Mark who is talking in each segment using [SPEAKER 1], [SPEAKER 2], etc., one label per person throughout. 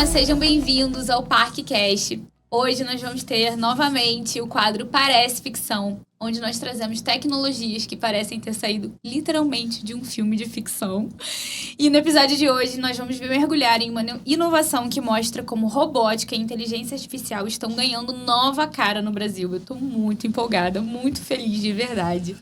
[SPEAKER 1] Sejam bem-vindos ao ParqueCast. Hoje nós vamos ter novamente o quadro Parece Ficção, onde nós trazemos tecnologias que parecem ter saído literalmente de um filme de ficção. E no episódio de hoje nós vamos mergulhar em uma inovação que mostra como robótica e inteligência artificial estão ganhando nova cara no Brasil. Eu estou muito empolgada, muito feliz de verdade.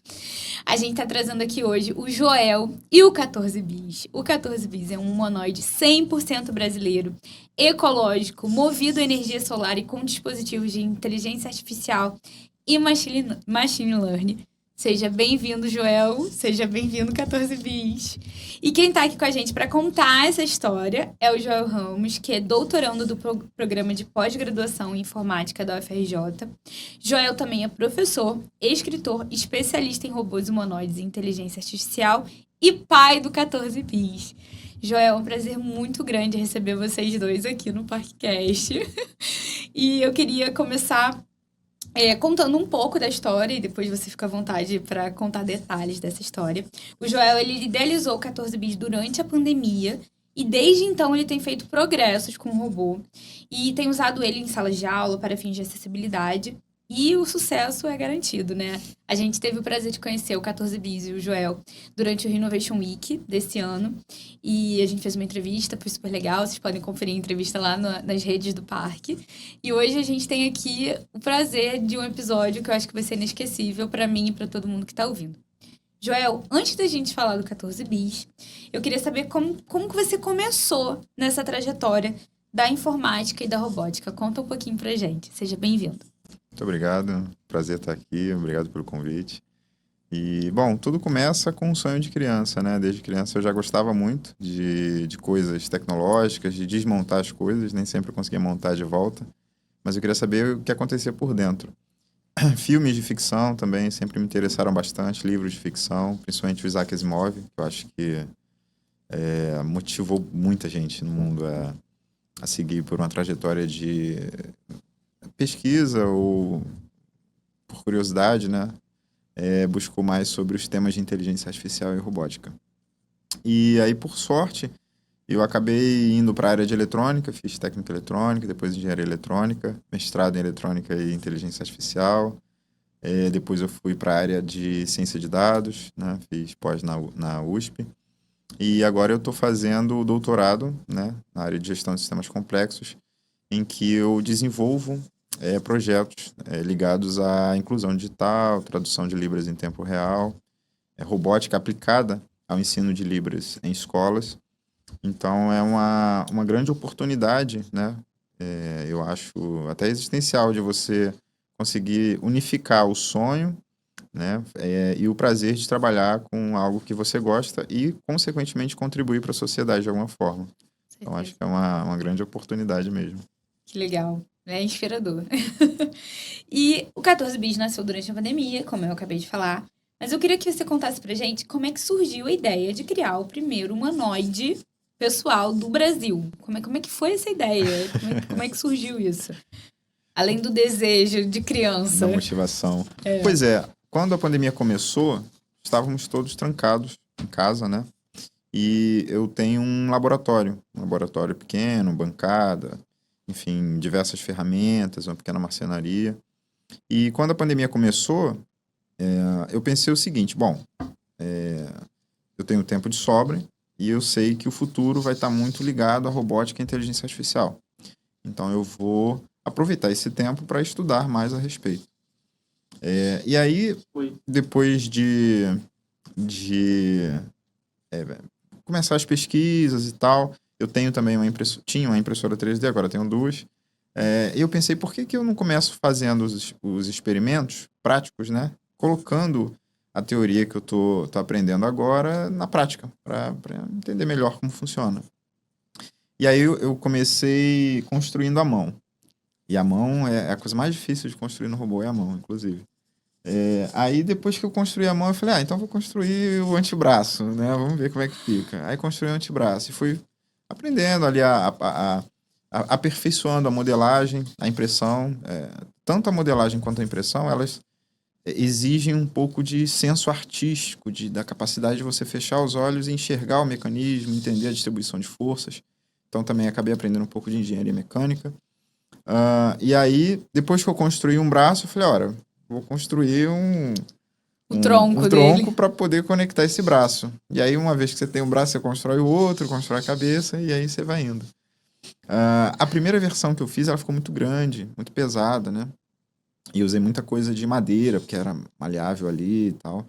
[SPEAKER 1] A gente está trazendo aqui hoje o Joel e o 14 Bis. O 14 Bis é um humanoide 100% brasileiro, ecológico, movido a energia solar e com dispositivos de inteligência artificial e machine learning. Seja bem-vindo, Joel. Seja bem-vindo, 14 Bis. E quem está aqui com a gente para contar essa história é o Joel Ramos, que é doutorando do programa de pós-graduação em informática da UFRJ. Joel também é professor, escritor, especialista em robôs humanoides e inteligência artificial e pai do 14 Bis. Joel, é um prazer muito grande receber vocês dois aqui no ParqueCast. E eu queria começar contando um pouco da história, e depois você fica à vontade para contar detalhes dessa história. O Joel, ele idealizou o 14 Bis durante a pandemia, e desde então ele tem feito progressos com o robô, e tem usado ele em salas de aula para fins de acessibilidade, e o sucesso é garantido, né? A gente teve o prazer de conhecer o 14 Bis e o Joel durante o Innovation Week desse ano, e a gente fez uma entrevista, foi super legal, vocês podem conferir a entrevista lá nas redes do parque. E hoje a gente tem aqui o prazer de um episódio que eu acho que vai ser inesquecível para mim e para todo mundo que está ouvindo. Joel, antes da gente falar do 14 Bis, eu queria saber como que você começou nessa trajetória da informática e da robótica. Conta um pouquinho pra gente. Seja bem-vindo.
[SPEAKER 2] Muito obrigado, prazer estar aqui, obrigado pelo convite. E, bom, tudo começa com um sonho de criança, né? Desde criança eu já gostava muito de coisas tecnológicas, de desmontar as coisas, nem sempre eu conseguia montar de volta, mas eu queria saber o que acontecia por dentro. Filmes de ficção também sempre me interessaram bastante, livros de ficção, principalmente o Isaac Asimov, que eu acho que motivou muita gente no mundo a seguir por uma trajetória de pesquisa ou por curiosidade, né? Buscou mais sobre os temas de inteligência artificial e robótica. E aí, por sorte, eu acabei indo para a área de eletrônica, fiz técnica eletrônica, depois engenharia eletrônica, mestrado em eletrônica e inteligência artificial. Depois eu fui para a área de ciência de dados, né? Fiz pós na USP. E agora eu estou fazendo o doutorado, né? Na área de gestão de sistemas complexos, em que eu desenvolvo projetos ligados à inclusão digital, tradução de Libras em tempo real, robótica aplicada ao ensino de Libras em escolas. Então, é uma grande oportunidade, né? Eu acho até existencial de você conseguir unificar o sonho, né? E o prazer de trabalhar com algo que você gosta e, consequentemente, contribuir para a sociedade de alguma forma. Então, acho que é uma grande oportunidade mesmo.
[SPEAKER 1] Que legal. É inspirador. E o 14 Bis nasceu durante a pandemia, como eu acabei de falar. Mas eu queria que você contasse pra gente como é que surgiu a ideia de criar o primeiro humanoide pessoal do Brasil. Como é que foi essa ideia? Como é que surgiu isso? Além do desejo de criança.
[SPEAKER 2] Da motivação. Pois quando a pandemia começou, estávamos todos trancados em casa, né? E eu tenho um laboratório pequeno, bancada, enfim, diversas ferramentas, uma pequena marcenaria. E quando a pandemia começou, eu pensei o seguinte, eu tenho tempo de sobra e eu sei que o futuro vai estar muito ligado à robótica e inteligência artificial. Então eu vou aproveitar esse tempo para estudar mais a respeito. E aí, depois de começar as pesquisas e tal, eu tenho também tinha uma impressora 3D, agora tenho duas. E eu pensei, por que eu não começo fazendo os experimentos práticos, né? Colocando a teoria que eu tô aprendendo agora na prática, para entender melhor como funciona. E aí eu comecei construindo à mão. E a mão é a coisa mais difícil de construir no robô, é a mão, inclusive. Aí depois que eu construí a mão, eu falei, então vou construir o antebraço, né? Vamos ver como é que fica. Aí construí o antebraço e fui aprendendo ali aperfeiçoando a modelagem, a impressão. Tanto a modelagem quanto a impressão, elas exigem um pouco de senso artístico, da capacidade de você fechar os olhos e enxergar o mecanismo, entender a distribuição de forças. Então, Então, também acabei aprendendo um pouco de engenharia mecânica. E aí, depois que eu construí um braço, eu falei, olha, vou construir
[SPEAKER 1] O tronco
[SPEAKER 2] um
[SPEAKER 1] dele.
[SPEAKER 2] tronco para poder conectar esse braço. E aí, uma vez que você tem um braço, você constrói o outro, constrói a cabeça, e aí você vai indo. A primeira versão que eu fiz, ela ficou muito grande, muito pesada, né? E eu usei muita coisa de madeira, porque era maleável ali e tal.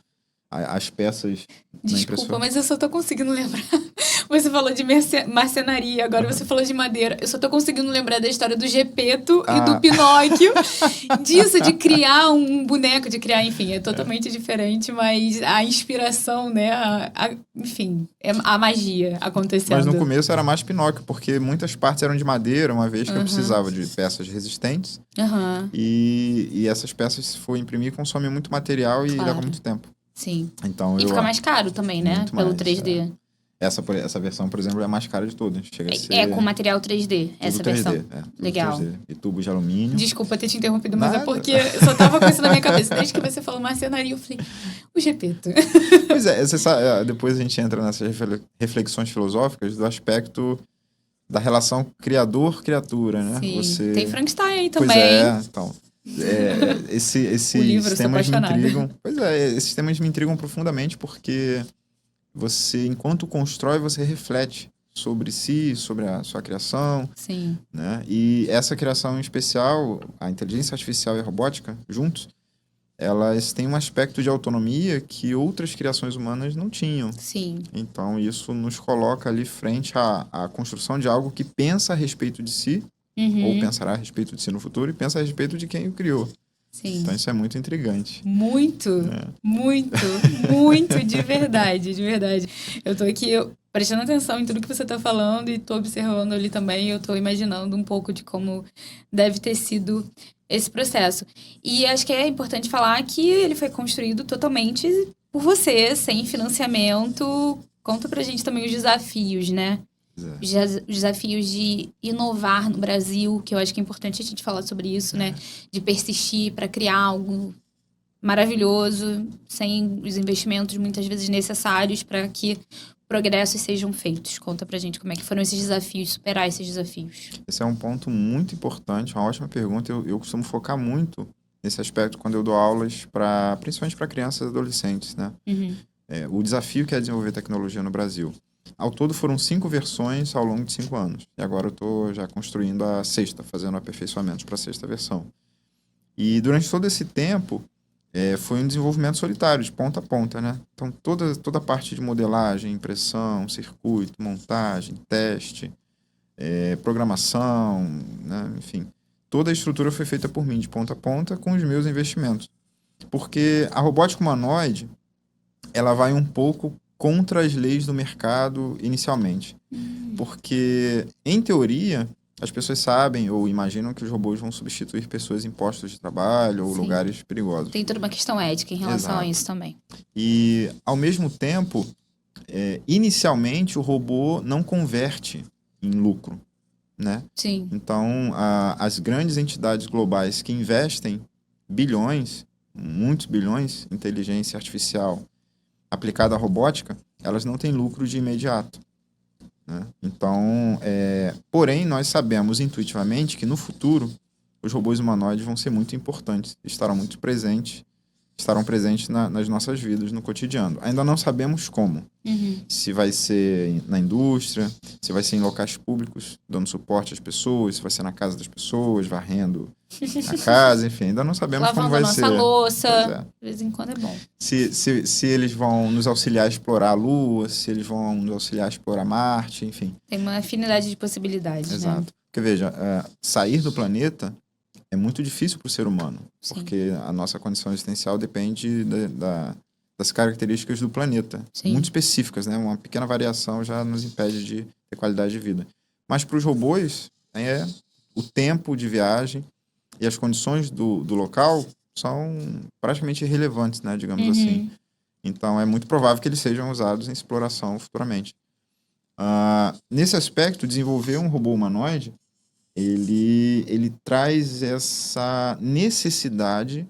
[SPEAKER 2] As peças na
[SPEAKER 1] Desculpa,
[SPEAKER 2] impressora...
[SPEAKER 1] mas eu só tô conseguindo lembrar. Você falou de marcenaria, agora você falou de madeira. Eu só tô conseguindo lembrar da história do Gepeto e do Pinóquio. Disso, de criar um boneco, de criar, enfim, é totalmente diferente, mas a inspiração, né? Enfim, é a magia acontecendo.
[SPEAKER 2] Mas no começo era mais Pinóquio, porque muitas partes eram de madeira, uma vez que eu precisava de peças resistentes. E essas peças, se for imprimir, consomem muito material e leva muito tempo.
[SPEAKER 1] Sim.
[SPEAKER 2] Então,
[SPEAKER 1] e fica mais caro também, né?
[SPEAKER 2] Muito
[SPEAKER 1] Pelo
[SPEAKER 2] mais,
[SPEAKER 1] 3D.
[SPEAKER 2] Essa versão, por exemplo, é a mais cara de todas. Chega a ser...
[SPEAKER 1] com material 3D, essa
[SPEAKER 2] 3D,
[SPEAKER 1] versão.
[SPEAKER 2] Legal. 3D. E tubos de alumínio.
[SPEAKER 1] Desculpa ter te interrompido, mas
[SPEAKER 2] Nada.
[SPEAKER 1] é porque eu só tava com isso na minha cabeça. Desde que você falou marcenaria, eu falei, o Gepeto.
[SPEAKER 2] Pois é, você sabe, depois a gente entra nessas reflexões filosóficas do aspecto da relação criador-criatura, né?
[SPEAKER 1] Sim, tem Frankenstein aí também.
[SPEAKER 2] Pois é, então... esses
[SPEAKER 1] livro,
[SPEAKER 2] temas me intrigam. Pois é, esses temas me intrigam profundamente porque você, enquanto constrói, você reflete sobre si, sobre a sua criação.
[SPEAKER 1] Sim.
[SPEAKER 2] Né? E essa criação em especial, a inteligência artificial e a robótica, juntos, elas têm um aspecto de autonomia que outras criações humanas não tinham.
[SPEAKER 1] Sim.
[SPEAKER 2] Então, isso nos coloca ali frente à construção de algo que pensa a respeito de si, ou pensará a respeito de si no futuro, e pensa a respeito de quem o criou.
[SPEAKER 1] Sim.
[SPEAKER 2] Então, isso é muito intrigante.
[SPEAKER 1] Muito, muito, de verdade, de verdade. Eu tô aqui prestando atenção em tudo que você tá falando e tô observando ali também, eu tô imaginando um pouco de como deve ter sido esse processo. E acho que é importante falar que ele foi construído totalmente por você, sem financiamento. Conta pra gente também os desafios, né? Os desafios de inovar no Brasil, que eu acho que é importante a gente falar sobre isso, né? De persistir para criar algo maravilhoso, sem os investimentos muitas vezes necessários para que progressos sejam feitos. Conta pra gente como é que foram esses desafios, superar esses desafios.
[SPEAKER 2] Esse é um ponto muito importante, uma ótima pergunta. Eu costumo focar muito nesse aspecto quando eu dou aulas, principalmente para crianças e adolescentes, né? O desafio que é desenvolver tecnologia no Brasil. Ao todo foram 5 versões ao longo de 5 anos. E agora eu estou já construindo a 6ª, fazendo aperfeiçoamentos para a 6ª versão. E durante todo esse tempo, foi um desenvolvimento solitário, de ponta a ponta, né? Então, toda a parte de modelagem, impressão, circuito, montagem, teste, programação, né? Enfim, toda a estrutura foi feita por mim, de ponta a ponta, com os meus investimentos. Porque a robótica humanoide, ela vai um pouco contra as leis do mercado inicialmente. Porque, em teoria, as pessoas sabem ou imaginam que os robôs vão substituir pessoas em postos de trabalho ou lugares perigosos.
[SPEAKER 1] Tem toda uma questão ética em relação a isso também.
[SPEAKER 2] E, ao mesmo tempo, inicialmente o robô não converte em lucro, né?
[SPEAKER 1] Sim.
[SPEAKER 2] Então, as grandes entidades globais que investem bilhões, muitos bilhões, em inteligência artificial aplicada à robótica, elas não têm lucro de imediato. Né? Então, porém, nós sabemos intuitivamente que no futuro os robôs humanoides vão ser muito importantes, estarão presentes nas nossas vidas, no cotidiano. Ainda não sabemos como. Se vai ser na indústria, se vai ser em locais públicos, dando suporte às pessoas, se vai ser na casa das pessoas, varrendo a casa, enfim, ainda não sabemos como vai ser.
[SPEAKER 1] Lavando a nossa louça, de vez em quando é bom.
[SPEAKER 2] Se eles vão nos auxiliar a explorar a Lua, se eles vão nos auxiliar a explorar Marte, enfim.
[SPEAKER 1] Tem uma afinidade de possibilidades,
[SPEAKER 2] Exato.
[SPEAKER 1] né?
[SPEAKER 2] Porque, veja, sair do planeta é muito difícil para o ser humano, porque a nossa condição existencial depende das características do planeta, muito específicas, né? Uma pequena variação já nos impede de ter qualidade de vida. Mas para os robôs, o tempo de viagem e as condições do local são praticamente irrelevantes, né? Digamos assim. Então, é muito provável que eles sejam usados em exploração futuramente. Nesse aspecto, desenvolver um robô humanoide, ele traz essa necessidade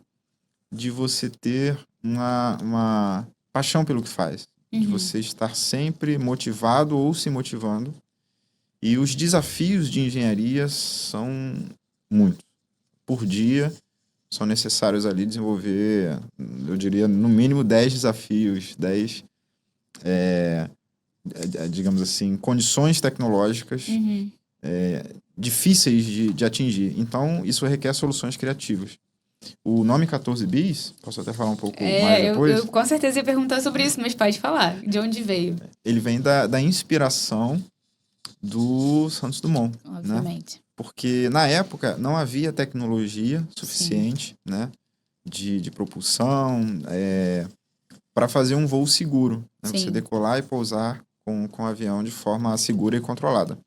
[SPEAKER 2] de você ter uma paixão pelo que faz. De você estar sempre motivado ou se motivando E os desafios de engenharia são muitos. Por dia, são necessários ali desenvolver, eu diria, no mínimo 10 desafios, 10, digamos assim, condições tecnológicas difíceis de atingir. Então, isso requer soluções criativas. O nome 14 bis, posso até falar um pouco mais depois?
[SPEAKER 1] Eu com certeza ia perguntar sobre isso, mas pode falar. De onde veio?
[SPEAKER 2] Ele vem da inspiração do Santos Dumont, né?
[SPEAKER 1] Obviamente.
[SPEAKER 2] Porque na época não havia tecnologia suficiente, né, de propulsão para fazer um voo seguro, né? Você decolar e pousar com o avião de forma segura e controlada.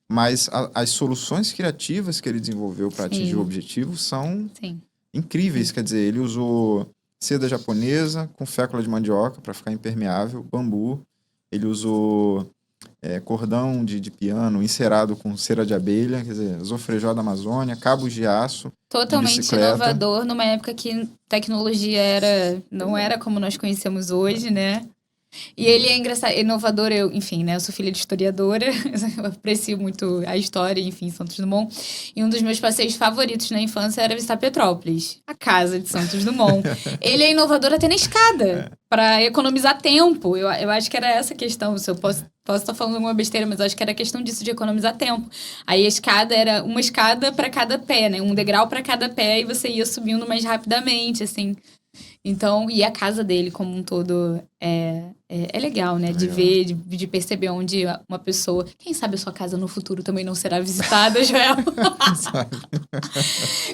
[SPEAKER 2] Mas as soluções criativas que ele desenvolveu para atingir o objetivo são incríveis. Quer dizer, ele usou seda japonesa com fécula de mandioca para ficar impermeável, bambu. Ele usou cordão de piano encerado com cera de abelha, quer dizer, zofrejó da Amazônia, cabos de aço.
[SPEAKER 1] Totalmente inovador numa época que tecnologia não era como nós conhecemos hoje, né? E ele é engraçado, inovador, enfim, né? Eu sou filha de historiadora, eu aprecio muito a história, enfim, Santos Dumont. E um dos meus passeios favoritos na infância era visitar Petrópolis, a casa de Santos Dumont. Ele é inovador até na escada, para economizar tempo. Eu acho que era essa a questão. Se eu posso estar falando alguma besteira, mas eu acho que era a questão disso, de economizar tempo. Aí a escada era uma escada para cada pé, né? Um degrau para cada pé, e você ia subindo mais rapidamente, assim. Então, e a casa dele como um todo é legal, né? De ver, de perceber onde uma pessoa... Quem sabe a sua casa no futuro também não será visitada, Joel?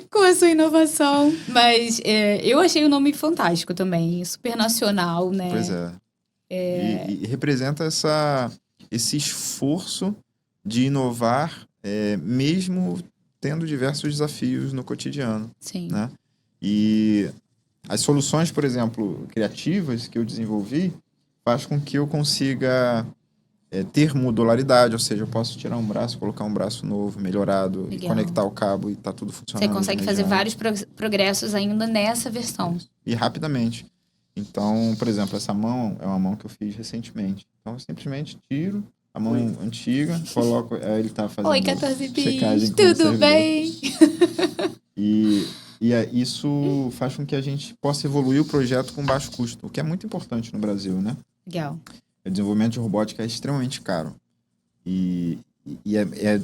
[SPEAKER 1] Com a sua inovação. Mas eu achei o nome fantástico também. Super nacional, né?
[SPEAKER 2] Pois é. E representa esse esforço de inovar, mesmo tendo diversos desafios no cotidiano.
[SPEAKER 1] Sim.
[SPEAKER 2] Né? E as soluções, por exemplo, criativas que eu desenvolvi, faz com que eu consiga ter modularidade, ou seja, eu posso tirar um braço, colocar um braço novo, melhorado, e conectar o cabo e tá tudo funcionando.
[SPEAKER 1] Você consegue fazer vários progressos ainda nessa versão.
[SPEAKER 2] E rapidamente. Então, por exemplo, essa mão é uma mão que eu fiz recentemente. Então, eu simplesmente tiro a mão antiga, coloco... ele tá fazendo...
[SPEAKER 1] Oi, 14 bis,
[SPEAKER 2] checagem
[SPEAKER 1] tudo bem?
[SPEAKER 2] E isso faz com que a gente possa evoluir o projeto com baixo custo, o que é muito importante no Brasil, né?
[SPEAKER 1] Legal.
[SPEAKER 2] O desenvolvimento de robótica é extremamente caro. E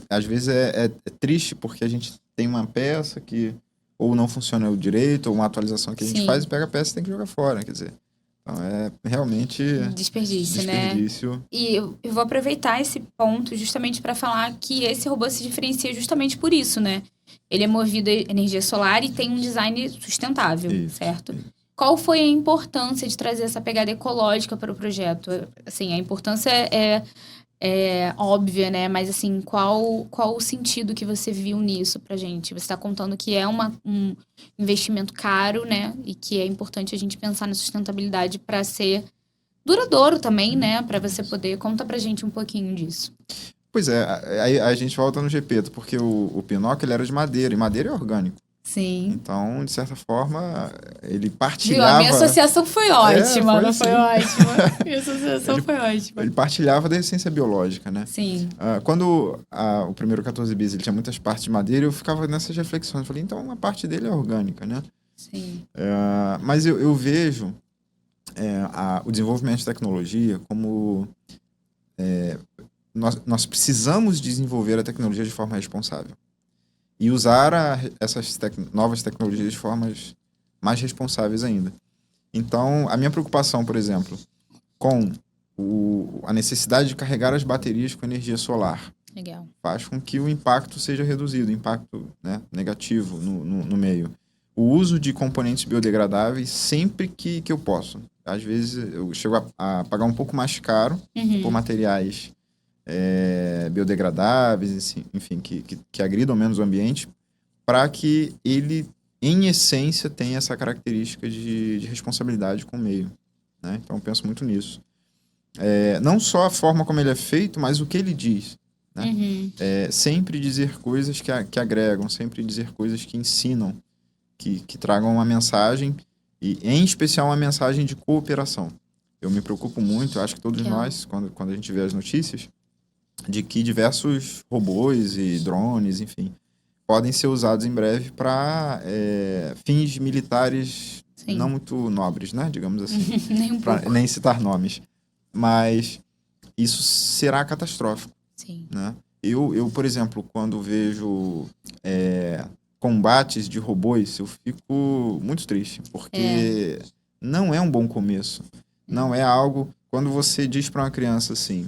[SPEAKER 2] às vezes é triste porque a gente tem uma peça que ou não funciona direito, ou uma atualização que a gente faz e pega a peça e tem que jogar fora, quer dizer. Então, é realmente...
[SPEAKER 1] Desperdício, né? E eu vou aproveitar esse ponto justamente para falar que esse robô se diferencia justamente por isso, né? Ele é movido a energia solar e tem um design sustentável, certo? Qual foi a importância de trazer essa pegada ecológica para o projeto? Assim, a importância é óbvia, né? Mas, assim, qual o sentido que você viu nisso pra gente? Você está contando que é um investimento caro, né? E que é importante a gente pensar na sustentabilidade para ser duradouro também, né? Para você poder... Conta pra gente um pouquinho disso.
[SPEAKER 2] Pois é, aí a gente volta no Gepeto, porque o Pinóquio ele era de madeira, e madeira é orgânico.
[SPEAKER 1] Sim.
[SPEAKER 2] Então, de certa forma, ele partilhava...
[SPEAKER 1] A minha associação foi ótima, não foi ótima? Minha associação foi ótima.
[SPEAKER 2] Ele partilhava da essência biológica, né?
[SPEAKER 1] Sim.
[SPEAKER 2] Quando o primeiro 14 bis ele tinha muitas partes de madeira, eu ficava nessas reflexões. Eu falei, então uma parte dele é orgânica, né?
[SPEAKER 1] Sim.
[SPEAKER 2] Mas eu vejo o desenvolvimento de tecnologia como... Nós precisamos desenvolver a tecnologia de forma responsável. E usar essas novas tecnologias de formas mais responsáveis ainda. Então, a minha preocupação, por exemplo, com a necessidade de carregar as baterias com energia solar,
[SPEAKER 1] legal,
[SPEAKER 2] faz com que o impacto seja reduzido, o impacto, né, negativo no meio. O uso de componentes biodegradáveis sempre que eu posso. Às vezes, eu chego a pagar um pouco mais caro por materiais biodegradáveis, enfim, que agridam menos o ambiente, para que ele, em essência, tenha essa característica de responsabilidade com o meio. Né? Então, eu penso muito nisso. Não só a forma como ele é feito, mas o que ele diz. Né? Sempre dizer coisas que agregam, sempre dizer coisas que ensinam, que tragam uma mensagem, e em especial uma mensagem de cooperação. Eu me preocupo muito, eu acho que todos nós, quando a gente vê as notícias, de que diversos robôs e drones, enfim, podem ser usados em breve para fins militares não
[SPEAKER 1] Sim.
[SPEAKER 2] muito nobres, né? Digamos assim,
[SPEAKER 1] Nem um
[SPEAKER 2] para
[SPEAKER 1] pouco.
[SPEAKER 2] nem citar nomes. Mas isso será catastrófico,
[SPEAKER 1] Sim.
[SPEAKER 2] né? Eu, por exemplo, quando vejo combates de robôs, eu fico muito triste,
[SPEAKER 1] É.
[SPEAKER 2] porque não é um bom começo. Não é algo... Quando você diz para uma criança assim,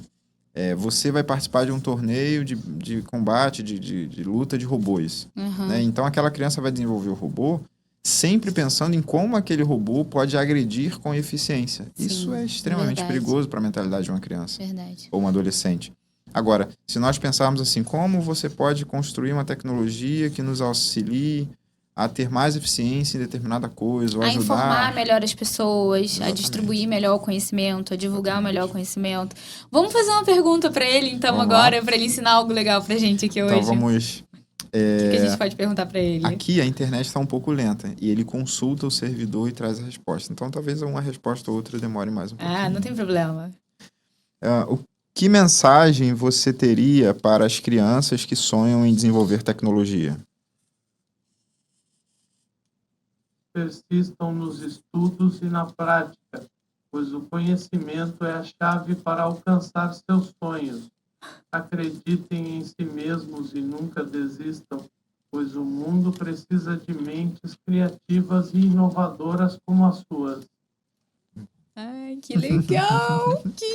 [SPEAKER 2] você vai participar de um torneio de combate, de luta de robôs, né?
[SPEAKER 1] Aham.
[SPEAKER 2] Então aquela criança vai desenvolver o robô sempre pensando em como aquele robô pode agredir com eficiência. Isso é
[SPEAKER 1] Sim.
[SPEAKER 2] extremamente
[SPEAKER 1] Verdade.
[SPEAKER 2] perigoso para a mentalidade de uma criança
[SPEAKER 1] Verdade.
[SPEAKER 2] ou um adolescente. Agora, se nós pensarmos assim, como você pode construir uma tecnologia que nos auxilie a ter mais eficiência em determinada coisa, ou
[SPEAKER 1] A informar
[SPEAKER 2] ajudar...
[SPEAKER 1] melhor as pessoas, a distribuir
[SPEAKER 2] Exatamente,
[SPEAKER 1] melhor o conhecimento, a divulgar melhor o
[SPEAKER 2] exatamente.
[SPEAKER 1] conhecimento. Vamos fazer uma pergunta para ele, então,
[SPEAKER 2] Vamos lá?
[SPEAKER 1] agora, para ele ensinar algo legal pra gente aqui
[SPEAKER 2] Então
[SPEAKER 1] hoje. O
[SPEAKER 2] vamos...
[SPEAKER 1] que a gente pode perguntar para ele?
[SPEAKER 2] Aqui a internet está um pouco lenta e ele consulta o servidor e traz a resposta. Então talvez uma resposta ou outra demore mais um
[SPEAKER 1] Ah, não
[SPEAKER 2] pouquinho.
[SPEAKER 1] tem problema.
[SPEAKER 2] Que mensagem você teria para as crianças que sonham em desenvolver tecnologia?
[SPEAKER 3] Persistam nos estudos e na prática, pois o conhecimento é a chave para alcançar seus sonhos. Acreditem em si mesmos e nunca desistam, pois o mundo precisa de mentes criativas e inovadoras como as suas.
[SPEAKER 1] Ai, que legal! Que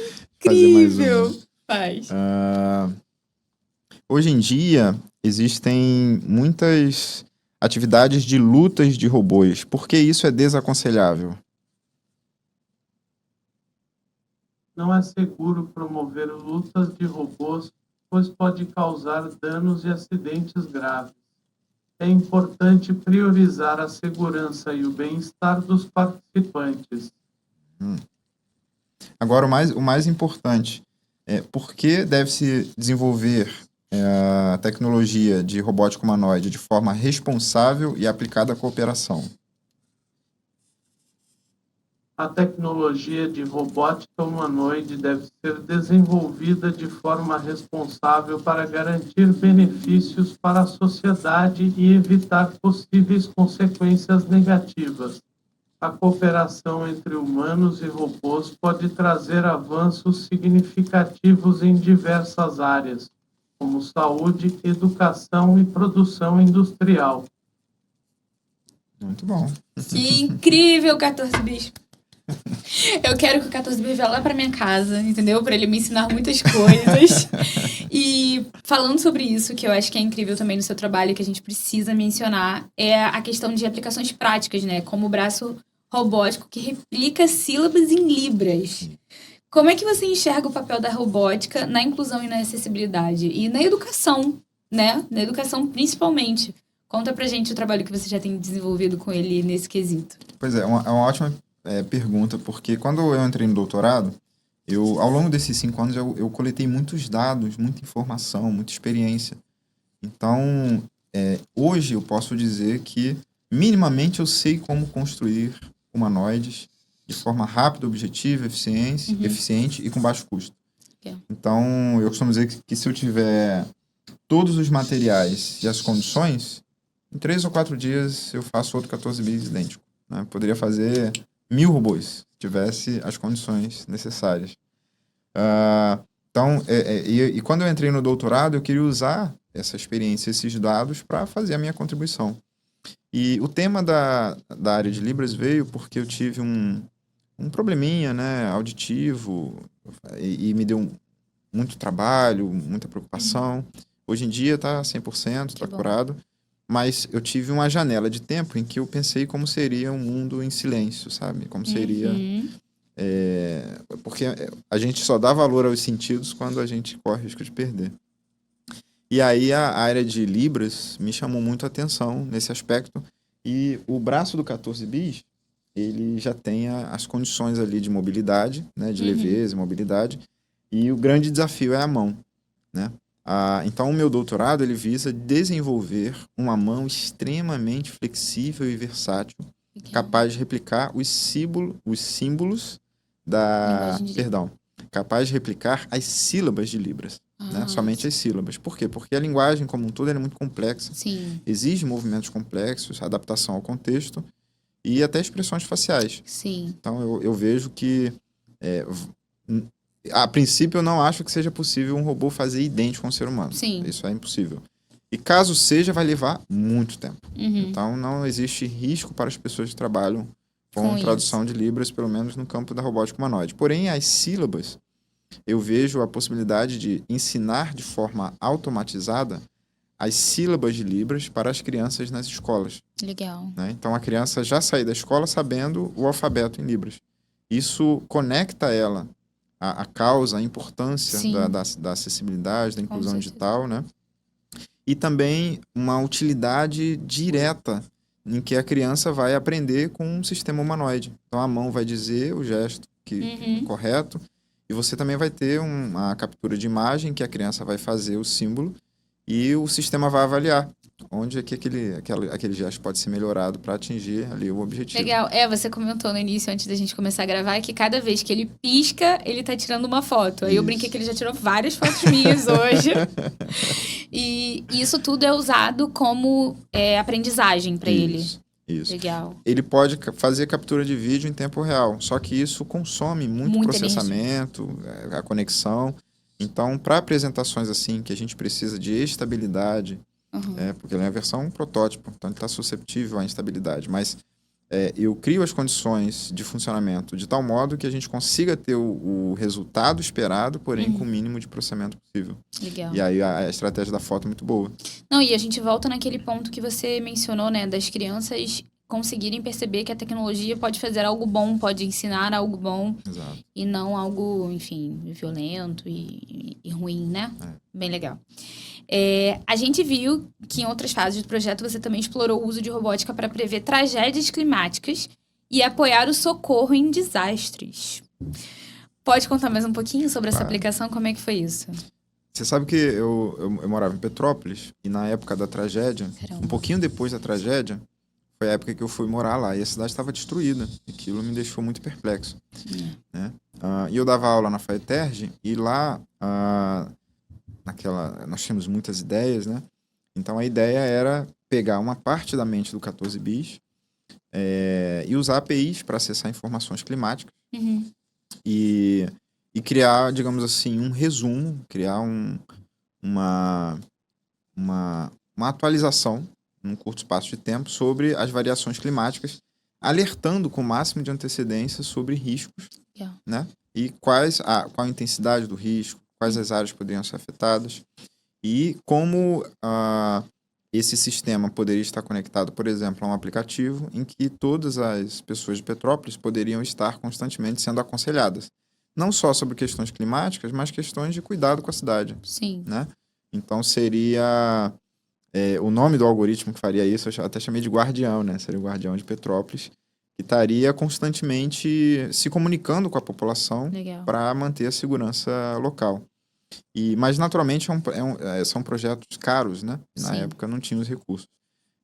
[SPEAKER 2] Fazer mais
[SPEAKER 1] incrível! Faz.
[SPEAKER 2] Hoje em dia existem muitas atividades de lutas de robôs. Por que isso é desaconselhável?
[SPEAKER 3] Não é seguro promover lutas de robôs, pois pode causar danos e acidentes graves. É importante priorizar a segurança e o bem-estar dos participantes.
[SPEAKER 2] Agora, o mais importante é por que deve-se desenvolver a tecnologia de robótica humanoide de forma responsável e aplicada à cooperação?
[SPEAKER 3] A tecnologia de robótica humanoide deve ser desenvolvida de forma responsável para garantir benefícios para a sociedade e evitar possíveis consequências negativas. A cooperação entre humanos e robôs pode trazer avanços significativos em diversas áreas, como saúde, educação e produção industrial.
[SPEAKER 2] Muito bom.
[SPEAKER 1] Que incrível, 14 bis. Eu quero que o 14 bis vá lá pra minha casa, entendeu? Pra ele me ensinar muitas coisas. E falando sobre isso, que eu acho que é incrível também no seu trabalho, que a gente precisa mencionar, é a questão de aplicações práticas, né? Como o braço robótico que replica sílabas em libras. Como é que você enxerga o papel da robótica na inclusão e na acessibilidade? E na educação, né? Na educação principalmente. Conta pra gente o trabalho que você já tem desenvolvido com ele nesse quesito.
[SPEAKER 2] Pois é uma ótima pergunta, porque quando eu entrei no doutorado, ao longo desses 5 anos, eu coletei muitos dados, muita informação, muita experiência. Então, hoje eu posso dizer que, minimamente, eu sei como construir humanoides de forma rápida, objetiva, eficiente e com baixo custo.
[SPEAKER 1] Okay.
[SPEAKER 2] Então, eu costumo dizer que se eu tiver todos os materiais e as condições, em 3 ou 4 dias eu faço outro 14 bis idêntico. Né? Poderia fazer 1000 robôs, se tivesse as condições necessárias. Então, e quando eu entrei no doutorado, eu queria usar essa experiência, esses dados, para fazer a minha contribuição. E o tema da área de Libras veio porque eu tive um probleminha, né, auditivo, e me deu muito trabalho, muita preocupação. Hoje em dia está 100%, está curado. Mas eu tive uma janela de tempo em que eu pensei como seria um mundo em silêncio, sabe? Como seria... porque a gente só dá valor aos sentidos quando a gente corre risco de perder. E aí a área de Libras me chamou muito a atenção nesse aspecto. E o braço do 14 bis, ele já tem as condições ali de mobilidade, né? De leveza e mobilidade. E o grande desafio é a mão, né? Então, o meu doutorado ele visa desenvolver uma mão extremamente flexível e versátil, capaz de replicar os símbolos capaz de replicar as sílabas de Libras. né? Somente as sílabas. Por quê? Porque a linguagem como um todo ela é muito complexa.
[SPEAKER 1] Sim.
[SPEAKER 2] Exige movimentos complexos, adaptação ao contexto e até expressões faciais.
[SPEAKER 1] Sim.
[SPEAKER 2] Então, eu vejo que, a princípio, eu não acho que seja possível um robô fazer idêntico com um ser humano.
[SPEAKER 1] Sim.
[SPEAKER 2] Isso é impossível. E caso seja, vai levar muito tempo.
[SPEAKER 1] Uhum.
[SPEAKER 2] Então, não existe risco para as pessoas que trabalham com tradução de Libras, pelo menos no campo da robótica humanoide. Porém, as sílabas, eu vejo a possibilidade de ensinar de forma automatizada as sílabas de Libras para as crianças nas escolas.
[SPEAKER 1] Legal.
[SPEAKER 2] Né? Então, a criança já sai da escola sabendo o alfabeto em Libras. Isso conecta ela à causa, à importância da acessibilidade, da inclusão digital, né? E também uma utilidade direta em que a criança vai aprender com um sistema humanoide. Então, a mão vai dizer o gesto correto e você também vai ter uma captura de imagem que a criança vai fazer o símbolo e o sistema vai avaliar onde é que aquele gesto pode ser melhorado para atingir ali o objetivo.
[SPEAKER 1] Legal. Você comentou no início, antes da gente começar a gravar, que cada vez que ele pisca, ele tá tirando uma foto. Aí eu brinquei que ele já tirou várias fotos minhas hoje. E isso tudo é usado como aprendizagem para ele.
[SPEAKER 2] Isso.
[SPEAKER 1] Legal.
[SPEAKER 2] Ele pode fazer captura de vídeo em tempo real, só que isso consome muito processamento, a conexão. Então, para apresentações assim, que a gente precisa de estabilidade, porque ele é a versão protótipo, então ele está susceptível à instabilidade, mas eu crio as condições de funcionamento de tal modo que a gente consiga ter o resultado esperado, porém com o mínimo de processamento possível.
[SPEAKER 1] Legal.
[SPEAKER 2] E aí a estratégia da foto é muito boa.
[SPEAKER 1] Não, e a gente volta naquele ponto que você mencionou, né, das crianças conseguirem perceber que a tecnologia pode fazer algo bom, pode ensinar algo bom.
[SPEAKER 2] Exato.
[SPEAKER 1] E não algo, enfim, violento e ruim, né? Bem legal. A gente viu que em outras fases do projeto você também explorou o uso de robótica para prever tragédias climáticas e apoiar o socorro em desastres. Pode contar mais um pouquinho sobre essa aplicação? Como é que foi isso?
[SPEAKER 2] Você sabe que eu morava em Petrópolis e na época da tragédia, um pouquinho depois da tragédia, foi a época que eu fui morar lá e a cidade estava destruída. Aquilo me deixou muito perplexo. Né? E eu dava aula na FAETERJ e lá, nós tínhamos muitas ideias, né? Então a ideia era pegar uma parte da mente do 14 bis e usar APIs para acessar informações climáticas e criar, digamos assim, um resumo, criar uma atualização num curto espaço de tempo sobre as variações climáticas, alertando com o máximo de antecedência sobre riscos, né? E qual a intensidade do risco, quais as áreas poderiam ser afetadas e como esse sistema poderia estar conectado, por exemplo, a um aplicativo em que todas as pessoas de Petrópolis poderiam estar constantemente sendo aconselhadas. Não só sobre questões climáticas, mas questões de cuidado com a cidade.
[SPEAKER 1] Sim.
[SPEAKER 2] Né? Então, seria... o nome do algoritmo que faria isso, eu até chamei de guardião, né? Seria o guardião de Petrópolis, que estaria constantemente se comunicando com a população para manter a segurança local. Mas, naturalmente, são projetos caros, né? Na época não tinha os recursos.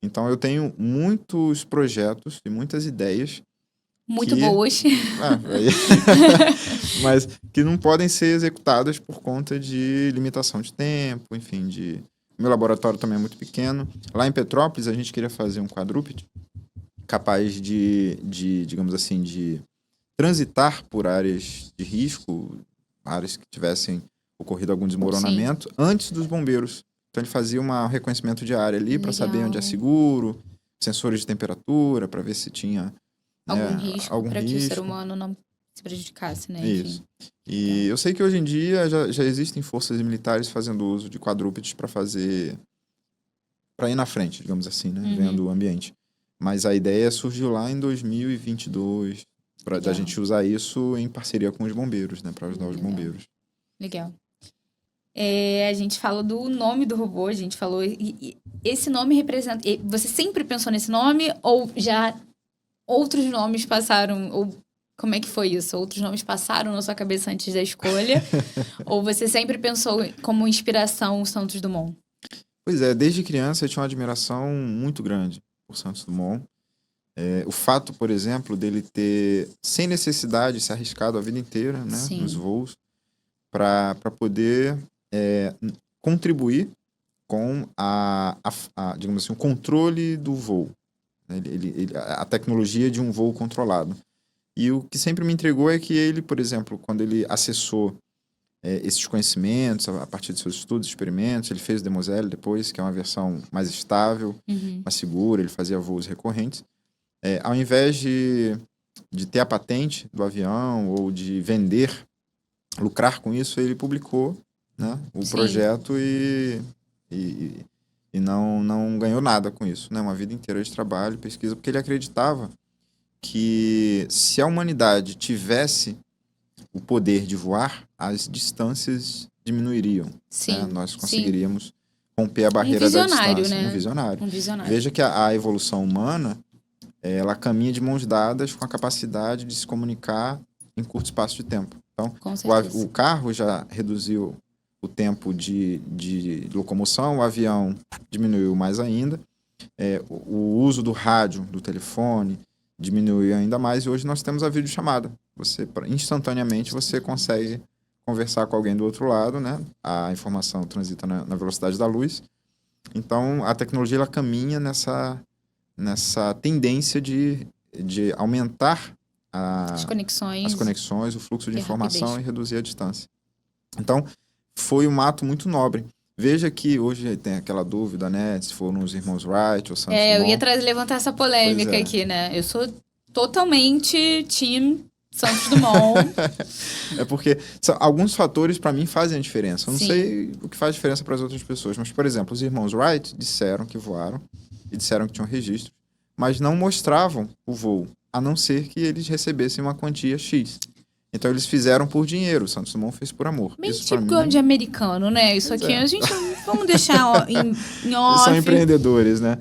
[SPEAKER 2] Então, eu tenho muitos projetos e muitas ideias
[SPEAKER 1] muito boas.
[SPEAKER 2] Mas que não podem ser executadas por conta de limitação de tempo, enfim, Meu laboratório também é muito pequeno. Lá em Petrópolis, a gente queria fazer um quadrúpede capaz de digamos assim, de transitar por áreas de risco, áreas que tivessem ocorrido algum desmoronamento, antes dos bombeiros. Então, ele fazia um reconhecimento de área ali para saber onde é seguro, sensores de temperatura, para ver se tinha
[SPEAKER 1] algum risco para que o ser humano não se prejudicasse, né?
[SPEAKER 2] Isso. E eu sei que hoje em dia já existem forças militares fazendo uso de quadrúpedes para ir na frente, digamos assim, né? Vendo o ambiente. Mas a ideia surgiu lá em 2022, da gente usar isso em parceria com os bombeiros, né? Para ajudar os bombeiros.
[SPEAKER 1] Legal. A gente falou do nome do robô, a gente falou... esse nome representa... Você sempre pensou nesse nome ou já outros nomes passaram... Ou como é que foi isso? Outros nomes passaram na sua cabeça antes da escolha? Ou você sempre pensou como inspiração o Santos Dumont?
[SPEAKER 2] Pois é, desde criança eu tinha uma admiração muito grande por Santos Dumont. O fato, por exemplo, dele ter, sem necessidade, se arriscado a vida inteira, né, nos voos, para poder contribuir com digamos assim, o controle do voo. A tecnologia de um voo controlado. E o que sempre me intrigou é que ele, por exemplo, quando ele acessou esses conhecimentos a partir de seus estudos, experimentos, ele fez o Demoselle depois, que é uma versão mais estável, mais segura, ele fazia voos recorrentes. Ao invés de ter a patente do avião ou de vender, lucrar com isso, ele publicou, né, o projeto e não ganhou nada com isso, né? Uma vida inteira de trabalho, pesquisa, porque ele acreditava que se a humanidade tivesse o poder de voar, as distâncias diminuiriam.
[SPEAKER 1] Sim,
[SPEAKER 2] né? Nós conseguiríamos romper a barreira da distância.
[SPEAKER 1] Né?
[SPEAKER 2] Um visionário.
[SPEAKER 1] Um visionário.
[SPEAKER 2] Veja que a evolução humana, ela caminha de mãos dadas com a capacidade de se comunicar em curto espaço de tempo. Então, o carro já reduziu o tempo de locomoção, o avião diminuiu mais ainda, o uso do rádio, do telefone, diminuiu ainda mais, e hoje nós temos a videochamada. Instantaneamente você consegue conversar com alguém do outro lado, né? A informação transita na velocidade da luz. Então, a tecnologia ela caminha nessa tendência de aumentar as conexões, o fluxo de informação e reduzir a distância. Então, foi um ato muito nobre. Veja que hoje tem aquela dúvida, né? Se foram os irmãos Wright ou Santos Dumont.
[SPEAKER 1] Eu ia levantar essa polêmica aqui, né? Eu sou totalmente team Santos Dumont.
[SPEAKER 2] Porque alguns fatores, para mim, fazem a diferença. Eu não sei o que faz diferença para as outras pessoas. Mas, por exemplo, os irmãos Wright disseram que voaram e disseram que tinham registro, mas não mostravam o voo, a não ser que eles recebessem uma quantia X. Então, eles fizeram por dinheiro. O Santos Dumont fez por amor.
[SPEAKER 1] Bem típico de americano, né? Isso aqui, a gente vamos deixar em off.
[SPEAKER 2] Eles são empreendedores, né?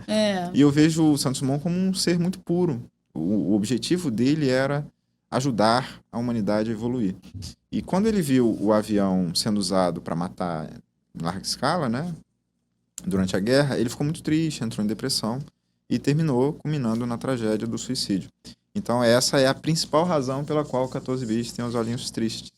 [SPEAKER 2] E eu vejo o Santos Dumont como um ser muito puro. O objetivo dele era ajudar a humanidade a evoluir. E quando ele viu o avião sendo usado para matar em larga escala, né? Durante a guerra, ele ficou muito triste, entrou em depressão e terminou culminando na tragédia do suicídio. Então, essa é a principal razão pela qual o 14 bis tem os olhinhos tristes.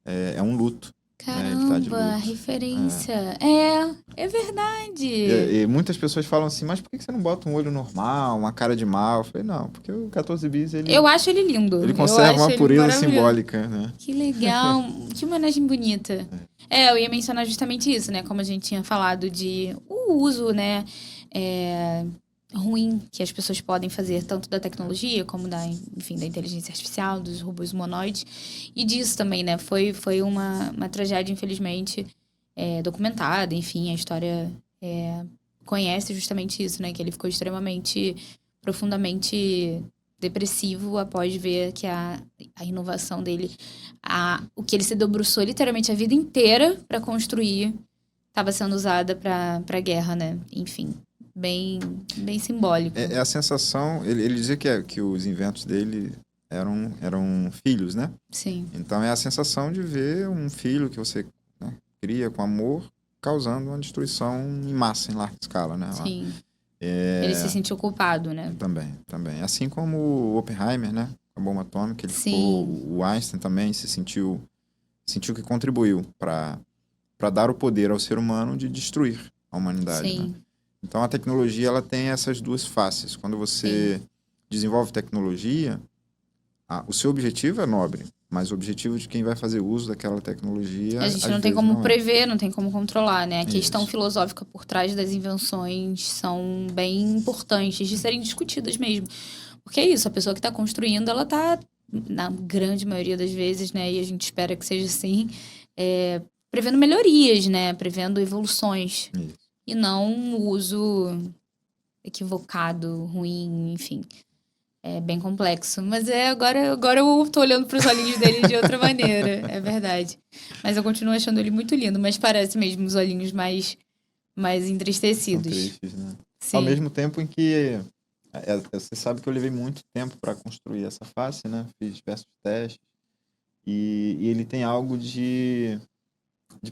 [SPEAKER 2] É um luto.
[SPEAKER 1] Caramba, referência. É verdade.
[SPEAKER 2] E muitas pessoas falam assim, mas por que você não bota um olho normal, uma cara de mal? Eu falei, não, porque o 14 bis,
[SPEAKER 1] eu acho ele lindo.
[SPEAKER 2] Ele conserva uma pureza simbólica, né?
[SPEAKER 1] Que legal. Que homenagem bonita. Eu ia mencionar justamente isso, né? Como a gente tinha falado de o uso, né? Ruim que as pessoas podem fazer, tanto da tecnologia como da inteligência artificial, dos robôs humanoides. E disso também, né? Foi uma tragédia, infelizmente, documentada. Enfim, a história conhece justamente isso, né? Que ele ficou extremamente, profundamente depressivo após ver que a inovação dele, o que ele se debruçou literalmente a vida inteira para construir, estava sendo usada para guerra, né? Enfim. Bem simbólico.
[SPEAKER 2] A sensação... Ele dizia que os inventos dele eram filhos, né?
[SPEAKER 1] Sim.
[SPEAKER 2] Então, é a sensação de ver um filho que você cria com amor causando uma destruição em massa, em larga escala, né?
[SPEAKER 1] Sim. Ele se sentiu culpado, né?
[SPEAKER 2] Também. Assim como o Oppenheimer, né? A bomba atômica, o Einstein também sentiu que contribuiu para dar o poder ao ser humano de destruir a humanidade.
[SPEAKER 1] Sim.
[SPEAKER 2] Né? Então, a tecnologia ela tem essas duas faces. Quando você desenvolve tecnologia, o seu objetivo é nobre, mas o objetivo de quem vai fazer uso daquela tecnologia...
[SPEAKER 1] A gente não tem como prever, não tem como controlar, né? A questão filosófica por trás das invenções são bem importantes de serem discutidas mesmo. Porque é isso, a pessoa que está construindo, ela está, na grande maioria das vezes, né? E a gente espera que seja assim, prevendo melhorias, né? Prevendo evoluções.
[SPEAKER 2] Isso.
[SPEAKER 1] E não um uso equivocado, ruim, enfim. É bem complexo. Mas agora eu tô olhando pros olhinhos dele de outra maneira. É verdade. Mas eu continuo achando ele muito lindo. Mas parece mesmo os olhinhos mais entristecidos.
[SPEAKER 2] São tristes, né?
[SPEAKER 1] Sim.
[SPEAKER 2] Ao mesmo tempo em que... você sabe que eu levei muito tempo para construir essa face, né? Fiz diversos testes. E ele tem algo de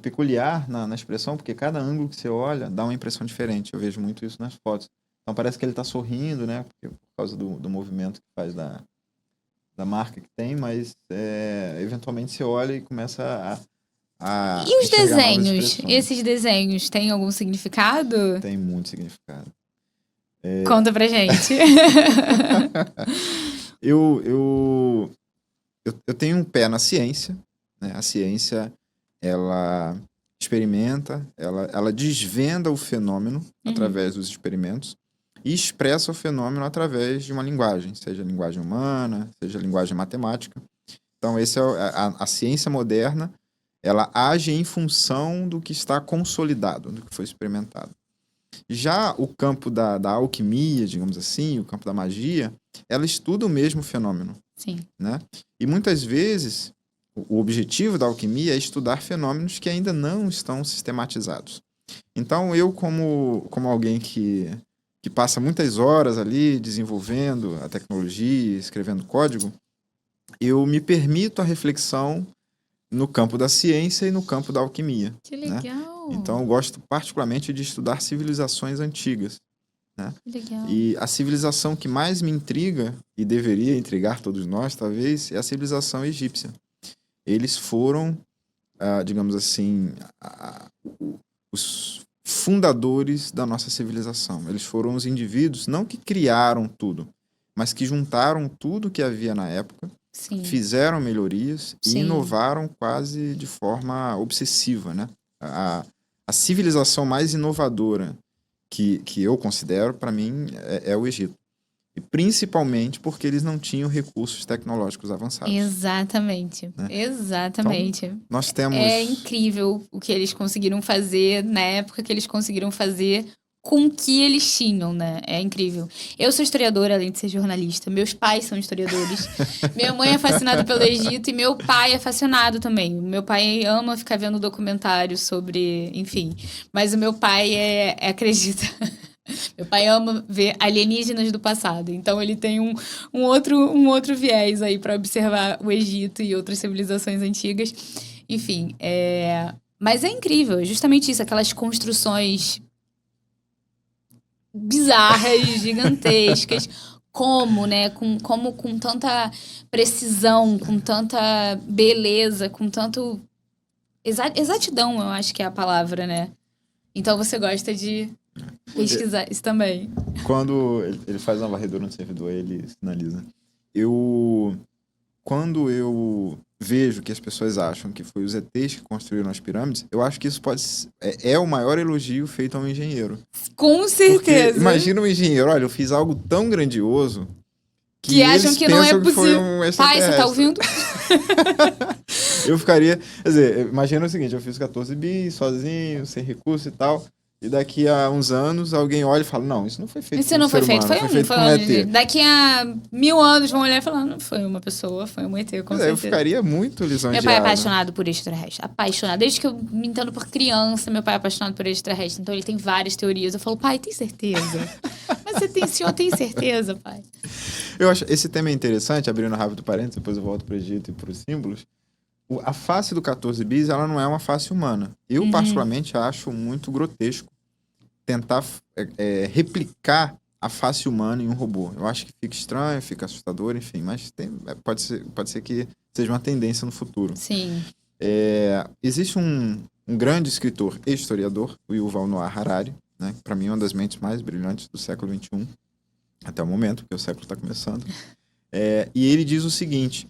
[SPEAKER 2] peculiar na expressão, porque cada ângulo que você olha dá uma impressão diferente. Eu vejo muito isso nas fotos. Então parece que ele está sorrindo, né? Por causa do movimento que faz da marca que tem, mas eventualmente você olha e começa a
[SPEAKER 1] E os
[SPEAKER 2] enxergar novas
[SPEAKER 1] desenhos?
[SPEAKER 2] expressões.
[SPEAKER 1] Esses desenhos têm algum significado?
[SPEAKER 2] Tem muito significado.
[SPEAKER 1] Conta pra gente.
[SPEAKER 2] Eu tenho um pé na ciência, né? A ciência, ela experimenta, ela desvenda o fenômeno através dos experimentos e expressa o fenômeno através de uma linguagem, seja linguagem humana, seja linguagem matemática. Então, esse é a ciência moderna, ela age em função do que está consolidado, do que foi experimentado. Já o campo da alquimia, digamos assim, o campo da magia, ela estuda o mesmo fenômeno,
[SPEAKER 1] Sim.
[SPEAKER 2] né? E muitas vezes, o objetivo da alquimia é estudar fenômenos que ainda não estão sistematizados. Então, eu, como alguém que passa muitas horas ali desenvolvendo a tecnologia, escrevendo código, eu me permito a reflexão no campo da ciência e no campo da alquimia.
[SPEAKER 1] Que legal.
[SPEAKER 2] Então, eu gosto particularmente de estudar civilizações antigas, né?
[SPEAKER 1] Que legal.
[SPEAKER 2] E a civilização que mais me intriga, e deveria intrigar todos nós, talvez, é a civilização egípcia. Eles foram, digamos assim, os fundadores da nossa civilização. Eles foram os indivíduos, não que criaram tudo, mas que juntaram tudo que havia na época,
[SPEAKER 1] Sim.
[SPEAKER 2] fizeram melhorias e
[SPEAKER 1] Sim.
[SPEAKER 2] inovaram quase de forma obsessiva, né? A civilização mais inovadora que eu considero, para mim, é o Egito. E principalmente porque eles não tinham recursos tecnológicos avançados.
[SPEAKER 1] Exatamente.
[SPEAKER 2] Né?
[SPEAKER 1] Exatamente.
[SPEAKER 2] Então, nós temos...
[SPEAKER 1] É incrível o que eles conseguiram fazer na época que eles conseguiram fazer com o que eles tinham, né? É incrível. Eu sou historiadora, além de ser jornalista. Meus pais são historiadores. Minha mãe é fascinada pelo Egito e meu pai é fascinado também. Meu pai ama ficar vendo documentários sobre... Enfim. Mas o meu pai acredita... Meu pai ama ver alienígenas do passado. Então, ele tem um outro viés aí para observar o Egito e outras civilizações antigas. Enfim, mas é incrível. É justamente isso. Aquelas construções bizarras, gigantescas. Como, né? Como com tanta precisão, com tanta beleza, com tanto... Exatidão, eu acho que é a palavra, né? Então, você gosta de... pesquisar isso também.
[SPEAKER 2] Quando ele faz uma varredura no servidor, ele sinaliza. Quando eu vejo que as pessoas acham que foi os ETs que construíram as pirâmides, eu acho que isso é o maior elogio feito a um engenheiro.
[SPEAKER 1] Com certeza.
[SPEAKER 2] Porque imagina um engenheiro, olha, eu fiz algo tão grandioso
[SPEAKER 1] que acham que não é possível. Pai, você tá ouvindo?
[SPEAKER 2] Eu ficaria... Quer dizer, imagina o seguinte, eu fiz 14 bis sozinho, sem recurso e tal... E daqui a uns anos, alguém olha e fala, não, isso não foi feito
[SPEAKER 1] Isso não foi feito,
[SPEAKER 2] foi feito com um ET.
[SPEAKER 1] Daqui a 1000 anos vão olhar e falar, não foi uma pessoa, foi um ET, com certeza.
[SPEAKER 2] Eu ficaria muito lisonjeado.
[SPEAKER 1] Meu pai é apaixonado por extraterrestre, apaixonado. Desde que eu me entendo por criança, meu pai é apaixonado por extraterrestre. Então ele tem várias teorias. Eu falo, pai, tem certeza? Mas o senhor tem certeza, pai?
[SPEAKER 2] Eu acho esse tema é interessante, abrindo rápido parênteses, depois eu volto para o Egito e para os símbolos. A face do 14 bis, ela não é uma face humana. Eu, particularmente, acho muito grotesco tentar replicar a face humana em um robô. Eu acho que fica estranho, fica assustador, enfim, mas pode ser que seja uma tendência no futuro.
[SPEAKER 1] Sim.
[SPEAKER 2] Existe um grande escritor e historiador, o Yuval Noah Harari, né, para mim é uma das mentes mais brilhantes do século XXI, até o momento, porque o século está começando. E ele diz o seguinte,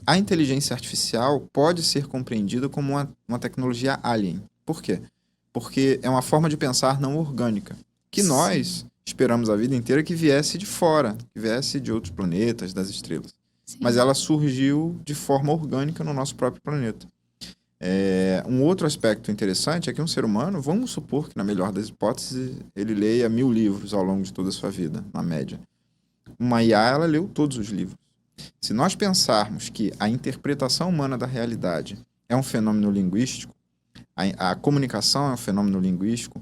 [SPEAKER 2] a inteligência artificial pode ser compreendida como uma tecnologia alien. Por quê? Porque é uma forma de pensar não orgânica, que nós esperamos a vida inteira que viesse de fora, que viesse de outros planetas, das estrelas. Sim. Mas ela surgiu de forma orgânica no nosso próprio planeta. Um outro aspecto interessante é que um ser humano, vamos supor que na melhor das hipóteses, ele leia 1000 livros ao longo de toda a sua vida, na média. Uma IA, ela leu todos os livros. Se nós pensarmos que a interpretação humana da realidade é um fenômeno linguístico, a comunicação é um fenômeno linguístico,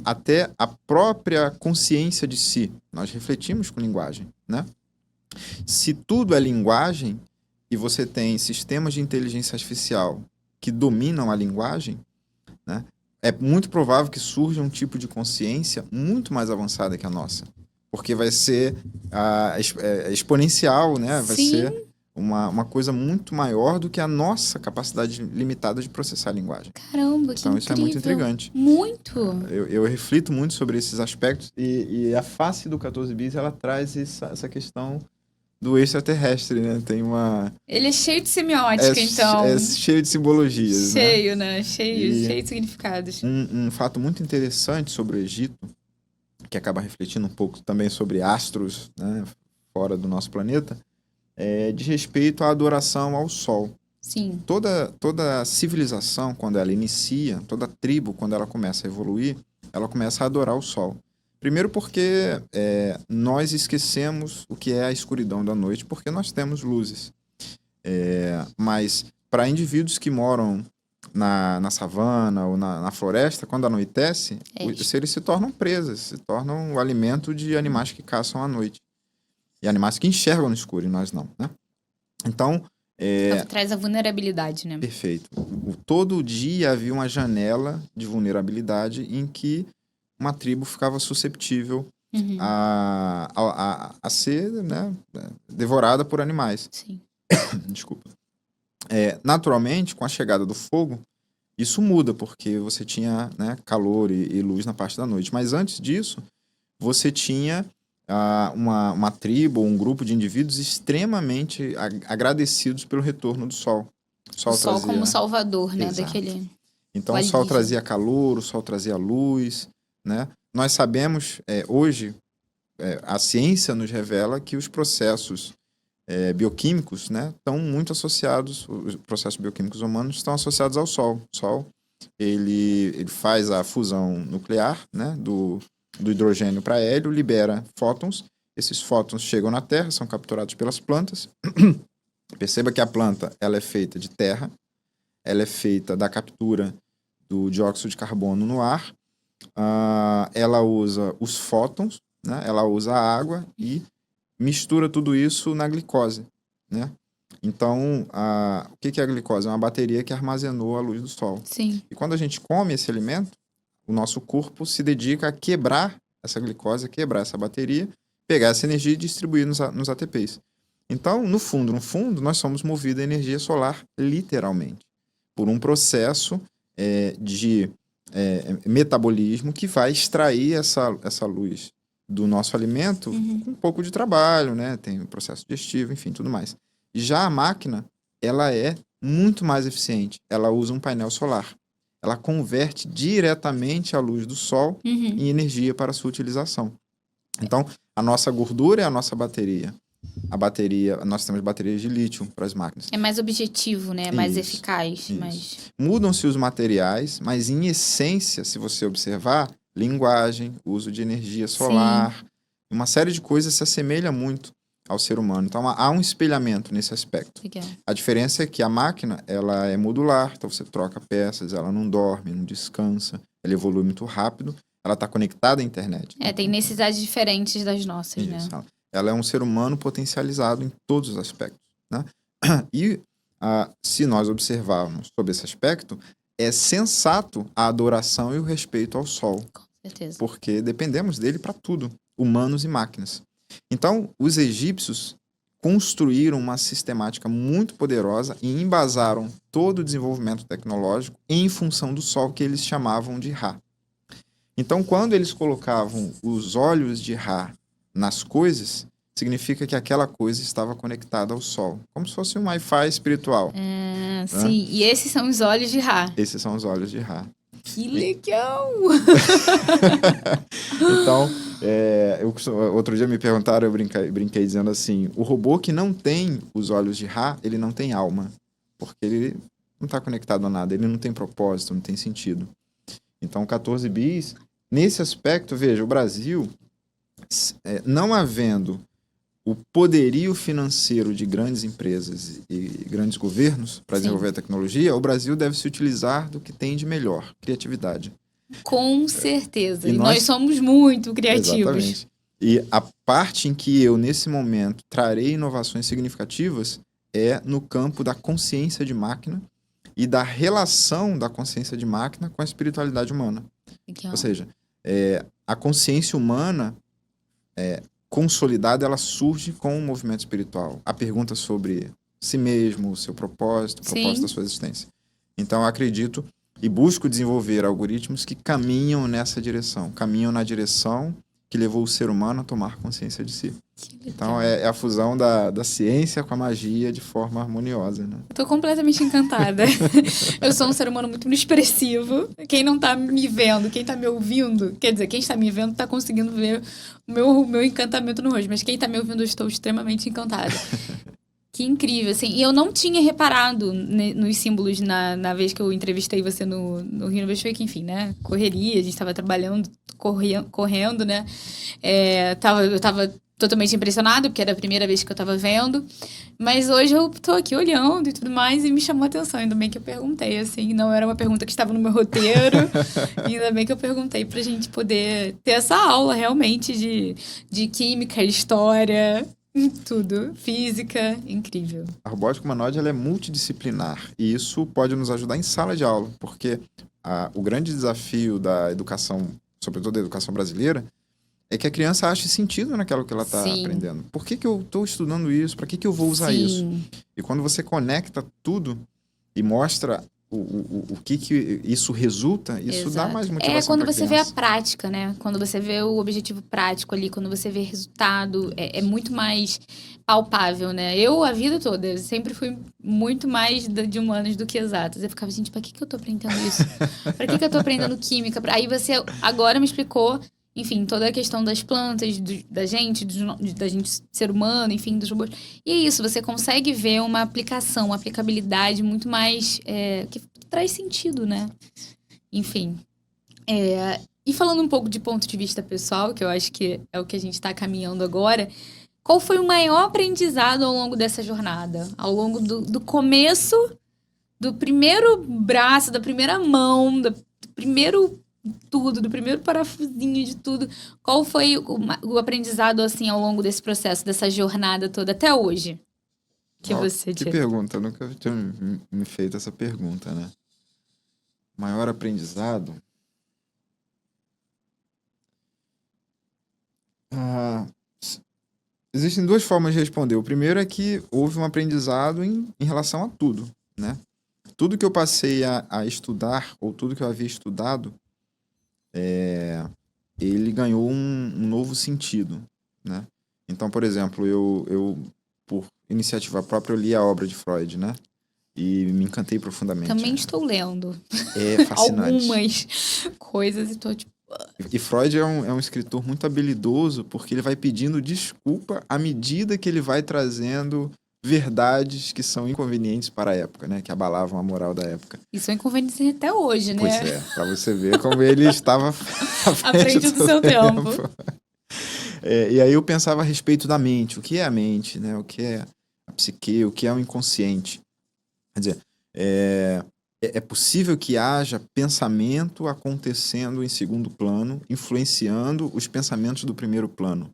[SPEAKER 2] até a própria consciência de si. Nós refletimos com linguagem, né? Se tudo é linguagem e você tem sistemas de inteligência artificial que dominam a linguagem, né, é muito provável que surja um tipo de consciência muito mais avançada que a nossa. Porque vai ser exponencial, né? Vai ser uma coisa muito maior do que a nossa capacidade limitada de processar a linguagem.
[SPEAKER 1] Caramba, que
[SPEAKER 2] Então,
[SPEAKER 1] incrível.
[SPEAKER 2] isso é muito intrigante.
[SPEAKER 1] Muito.
[SPEAKER 2] Eu reflito muito sobre esses aspectos e a face do 14 bis, ela traz essa questão do extraterrestre, né? Tem uma...
[SPEAKER 1] Ele é cheio de semiótica, então.
[SPEAKER 2] É cheio de simbologias, né?
[SPEAKER 1] Cheio, né? Cheio de significados.
[SPEAKER 2] Um fato muito interessante sobre o Egito, que acaba refletindo um pouco também sobre astros, né, fora do nosso planeta, diz respeito à adoração ao Sol.
[SPEAKER 1] Sim.
[SPEAKER 2] Toda civilização, quando ela inicia, toda tribo, quando ela começa a evoluir, ela começa a adorar o Sol. Primeiro porque nós esquecemos o que é a escuridão da noite, porque nós temos luzes. Mas para indivíduos que moram na savana ou na floresta, quando anoitece, os seres se tornam presas, se tornam o alimento de animais que caçam à noite. E animais que enxergam no escuro, e nós não, né? Então...
[SPEAKER 1] traz a vulnerabilidade, né?
[SPEAKER 2] Perfeito. Todo dia havia uma janela de vulnerabilidade em que uma tribo ficava susceptível a ser, né, devorada por animais.
[SPEAKER 1] Sim.
[SPEAKER 2] Desculpa. Naturalmente, com a chegada do fogo, isso muda, porque você tinha, né, calor e luz na parte da noite. Mas antes disso, você tinha uma tribo, um grupo de indivíduos extremamente agradecidos pelo retorno do sol.
[SPEAKER 1] O sol como salvador, né?
[SPEAKER 2] Exato.
[SPEAKER 1] Daquele...
[SPEAKER 2] Então, o sol trazia calor, o sol trazia luz, né? Nós sabemos, hoje, a ciência nos revela que os processos bioquímicos, né, estão muito associados, os processos bioquímicos humanos estão associados ao Sol. O Sol, ele faz a fusão nuclear, né, do hidrogênio para hélio, libera fótons. Esses fótons chegam na Terra, são capturados pelas plantas. Perceba que a planta, ela é feita de terra, ela é feita da captura do dióxido de carbono no ar, ela usa os fótons, né, ela usa a água e mistura tudo isso na glicose, né? Então, o que é a glicose? É uma bateria que armazenou a luz do sol.
[SPEAKER 1] Sim.
[SPEAKER 2] E quando a gente come esse alimento, o nosso corpo se dedica a quebrar essa glicose, a quebrar essa bateria, pegar essa energia e distribuir nos ATPs. Então, no fundo, nós somos movidos à energia solar, literalmente, por um processo de metabolismo que vai extrair essa luz do nosso alimento com um pouco de trabalho, né? Tem o processo digestivo, enfim, tudo mais. Já a máquina, ela é muito mais eficiente. Ela usa um painel solar. Ela converte diretamente a luz do sol em energia para a sua utilização. Então, a nossa gordura é a nossa bateria. Nós temos baterias de lítio para as máquinas.
[SPEAKER 1] É mais objetivo, né? Mais eficaz.
[SPEAKER 2] Mudam-se os materiais, mas em essência, se você observar, linguagem, uso de energia solar, uma série de coisas se assemelha muito ao ser humano. Então, há um espelhamento nesse aspecto.
[SPEAKER 1] Legal.
[SPEAKER 2] A diferença é que a máquina, ela é modular, então você troca peças, ela não dorme, não descansa, ela evolui muito rápido, ela está conectada à internet.
[SPEAKER 1] Tem necessidades diferentes das nossas,
[SPEAKER 2] Isso,
[SPEAKER 1] né?
[SPEAKER 2] Ela é um ser humano potencializado em todos os aspectos, né? E se nós observarmos sobre esse aspecto, é sensato a adoração e o respeito ao sol.
[SPEAKER 1] Com certeza.
[SPEAKER 2] Porque dependemos dele para tudo, humanos e máquinas. Então, os egípcios construíram uma sistemática muito poderosa e embasaram todo o desenvolvimento tecnológico em função do sol, que eles chamavam de Ra. Então, quando eles colocavam os olhos de Ra nas coisas, significa que aquela coisa estava conectada ao sol, como se fosse um Wi-Fi espiritual.
[SPEAKER 1] Sim, e esses são os olhos de Ra.
[SPEAKER 2] Esses são os olhos de Ra.
[SPEAKER 1] Que legal!
[SPEAKER 2] Então, outro dia me perguntaram, eu brinquei dizendo assim, o robô que não tem os olhos de Ra, ele não tem alma, porque ele não está conectado a nada, ele não tem propósito, não tem sentido. Então, o 14 bis, nesse aspecto, veja, o Brasil, não havendo o poderio financeiro de grandes empresas e grandes governos para desenvolver a tecnologia, o Brasil deve se utilizar do que tem de melhor, criatividade.
[SPEAKER 1] Com certeza. E nós somos muito criativos.
[SPEAKER 2] Exatamente. E a parte em que eu, nesse momento, trarei inovações significativas é no campo da consciência de máquina e da relação da consciência de máquina com a espiritualidade humana.
[SPEAKER 1] Legal.
[SPEAKER 2] Ou seja, a consciência humana consolidada, ela surge com o movimento espiritual. A pergunta sobre si mesmo, o seu propósito, o propósito
[SPEAKER 1] Sim.
[SPEAKER 2] da sua existência. Então, eu acredito e busco desenvolver algoritmos que caminham nessa direção, caminham na direção que levou o ser humano a tomar consciência de si. Então, é a fusão da ciência com a magia de forma harmoniosa, né?
[SPEAKER 1] Eu tô completamente encantada. Eu sou um ser humano muito expressivo. Quem não tá me vendo, quem tá me ouvindo, quer dizer, quem está me vendo tá conseguindo ver o meu encantamento no rosto. Mas quem tá me ouvindo, eu estou extremamente encantada. Que incrível, assim. E eu não tinha reparado nos símbolos na vez que eu entrevistei você no Rio University Week, enfim, né? Correria, a gente tava trabalhando, correndo, né? Eu tava totalmente impressionada, porque era a primeira vez que eu tava vendo. Mas hoje eu tô aqui olhando e tudo mais, e me chamou a atenção. Ainda bem que eu perguntei, assim. Não era uma pergunta que estava no meu roteiro. Ainda bem que eu perguntei pra gente poder ter essa aula, realmente, de química, história... Tudo. Física, incrível.
[SPEAKER 2] A robótica humanoide ela é multidisciplinar e isso pode nos ajudar em sala de aula, porque o grande desafio da educação, sobretudo da educação brasileira, é que a criança ache sentido naquilo que ela está aprendendo. Por que eu estou estudando isso? Para que eu vou usar isso? E quando você conecta tudo e mostra o que isso resulta, isso dá mais motivação.
[SPEAKER 1] Quando você vê a prática, né? Quando você vê o objetivo prático ali, quando você vê resultado, é muito mais palpável, né? Eu, a vida toda, sempre fui muito mais de humanas do que exatas. Eu ficava, gente, pra que eu tô aprendendo isso? Pra que eu tô aprendendo química? Aí você agora me explicou, enfim, toda a questão das plantas, da gente ser humano, enfim, dos robôs. E é isso, você consegue ver uma aplicação, uma aplicabilidade muito mais... que traz sentido, né? Enfim. E falando um pouco de ponto de vista pessoal, que eu acho que é o que a gente tá caminhando agora, qual foi o maior aprendizado ao longo dessa jornada? Ao longo do começo, do primeiro braço, da primeira mão, do primeiro... tudo, do primeiro parafusinho de tudo. Qual foi o aprendizado, assim, ao longo desse processo, dessa jornada toda, até hoje?
[SPEAKER 2] Que pergunta, eu nunca tinha me feito essa pergunta, né? Maior aprendizado? Existem duas formas de responder. O primeiro é que houve um aprendizado em relação a tudo, né? Tudo que eu passei a estudar, ou tudo que eu havia estudado, ele ganhou um novo sentido, né? Então, por exemplo, eu por iniciativa própria, eu li a obra de Freud, né? E me encantei profundamente.
[SPEAKER 1] Também estou lendo.
[SPEAKER 2] É fascinante.
[SPEAKER 1] Algumas coisas e tô tipo...
[SPEAKER 2] E Freud é um escritor muito habilidoso, porque ele vai pedindo desculpa à medida que ele vai trazendo verdades que são inconvenientes para a época, né? Que abalavam a moral da época.
[SPEAKER 1] E são inconvenientes até hoje, né?
[SPEAKER 2] Pois é, para você ver como ele estava
[SPEAKER 1] à frente do seu tempo.
[SPEAKER 2] E aí eu pensava a respeito da mente. O que é a mente, né? O que é a psique, o que é o inconsciente. Quer dizer, é possível que haja pensamento acontecendo em segundo plano, influenciando os pensamentos do primeiro plano.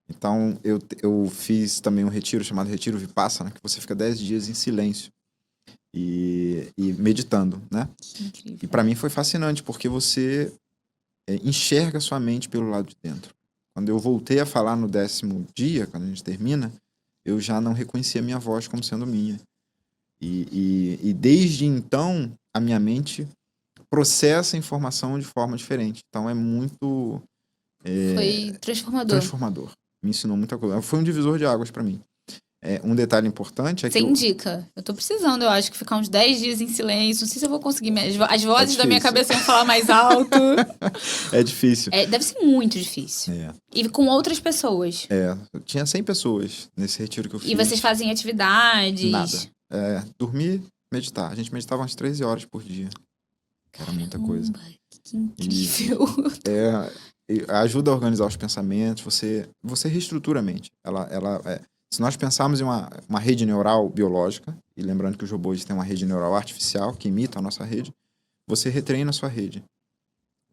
[SPEAKER 2] Então, eu fiz também um retiro chamado Retiro Vipassana, que você fica 10 dias em silêncio e meditando, né?
[SPEAKER 1] Incrível.
[SPEAKER 2] E para mim foi fascinante, porque você enxerga sua mente pelo lado de dentro. Quando eu voltei a falar no 10º dia, quando a gente termina, eu já não reconhecia a minha voz como sendo minha. E desde então, a minha mente processa a informação de forma diferente. Então, é muito...
[SPEAKER 1] foi
[SPEAKER 2] transformador. Me ensinou muita coisa. Foi um divisor de águas para mim. Um detalhe importante é que...
[SPEAKER 1] Você indica. Eu tô precisando, eu acho, que ficar uns 10 dias em silêncio. Não sei se eu vou conseguir. As vozes da minha cabeça vão falar mais alto.
[SPEAKER 2] É difícil.
[SPEAKER 1] Deve ser muito difícil. E com outras pessoas.
[SPEAKER 2] Tinha 100 pessoas nesse retiro que eu fiz.
[SPEAKER 1] E vocês fazem atividades?
[SPEAKER 2] Nada. Dormir, meditar. A gente meditava umas 13 horas por dia. Era muita coisa.
[SPEAKER 1] Que incrível.
[SPEAKER 2] Ajuda a organizar os pensamentos, você reestrutura a mente. Se nós pensarmos em uma rede neural biológica, e lembrando que os robôs têm uma rede neural artificial que imita a nossa rede, você retreina a sua rede.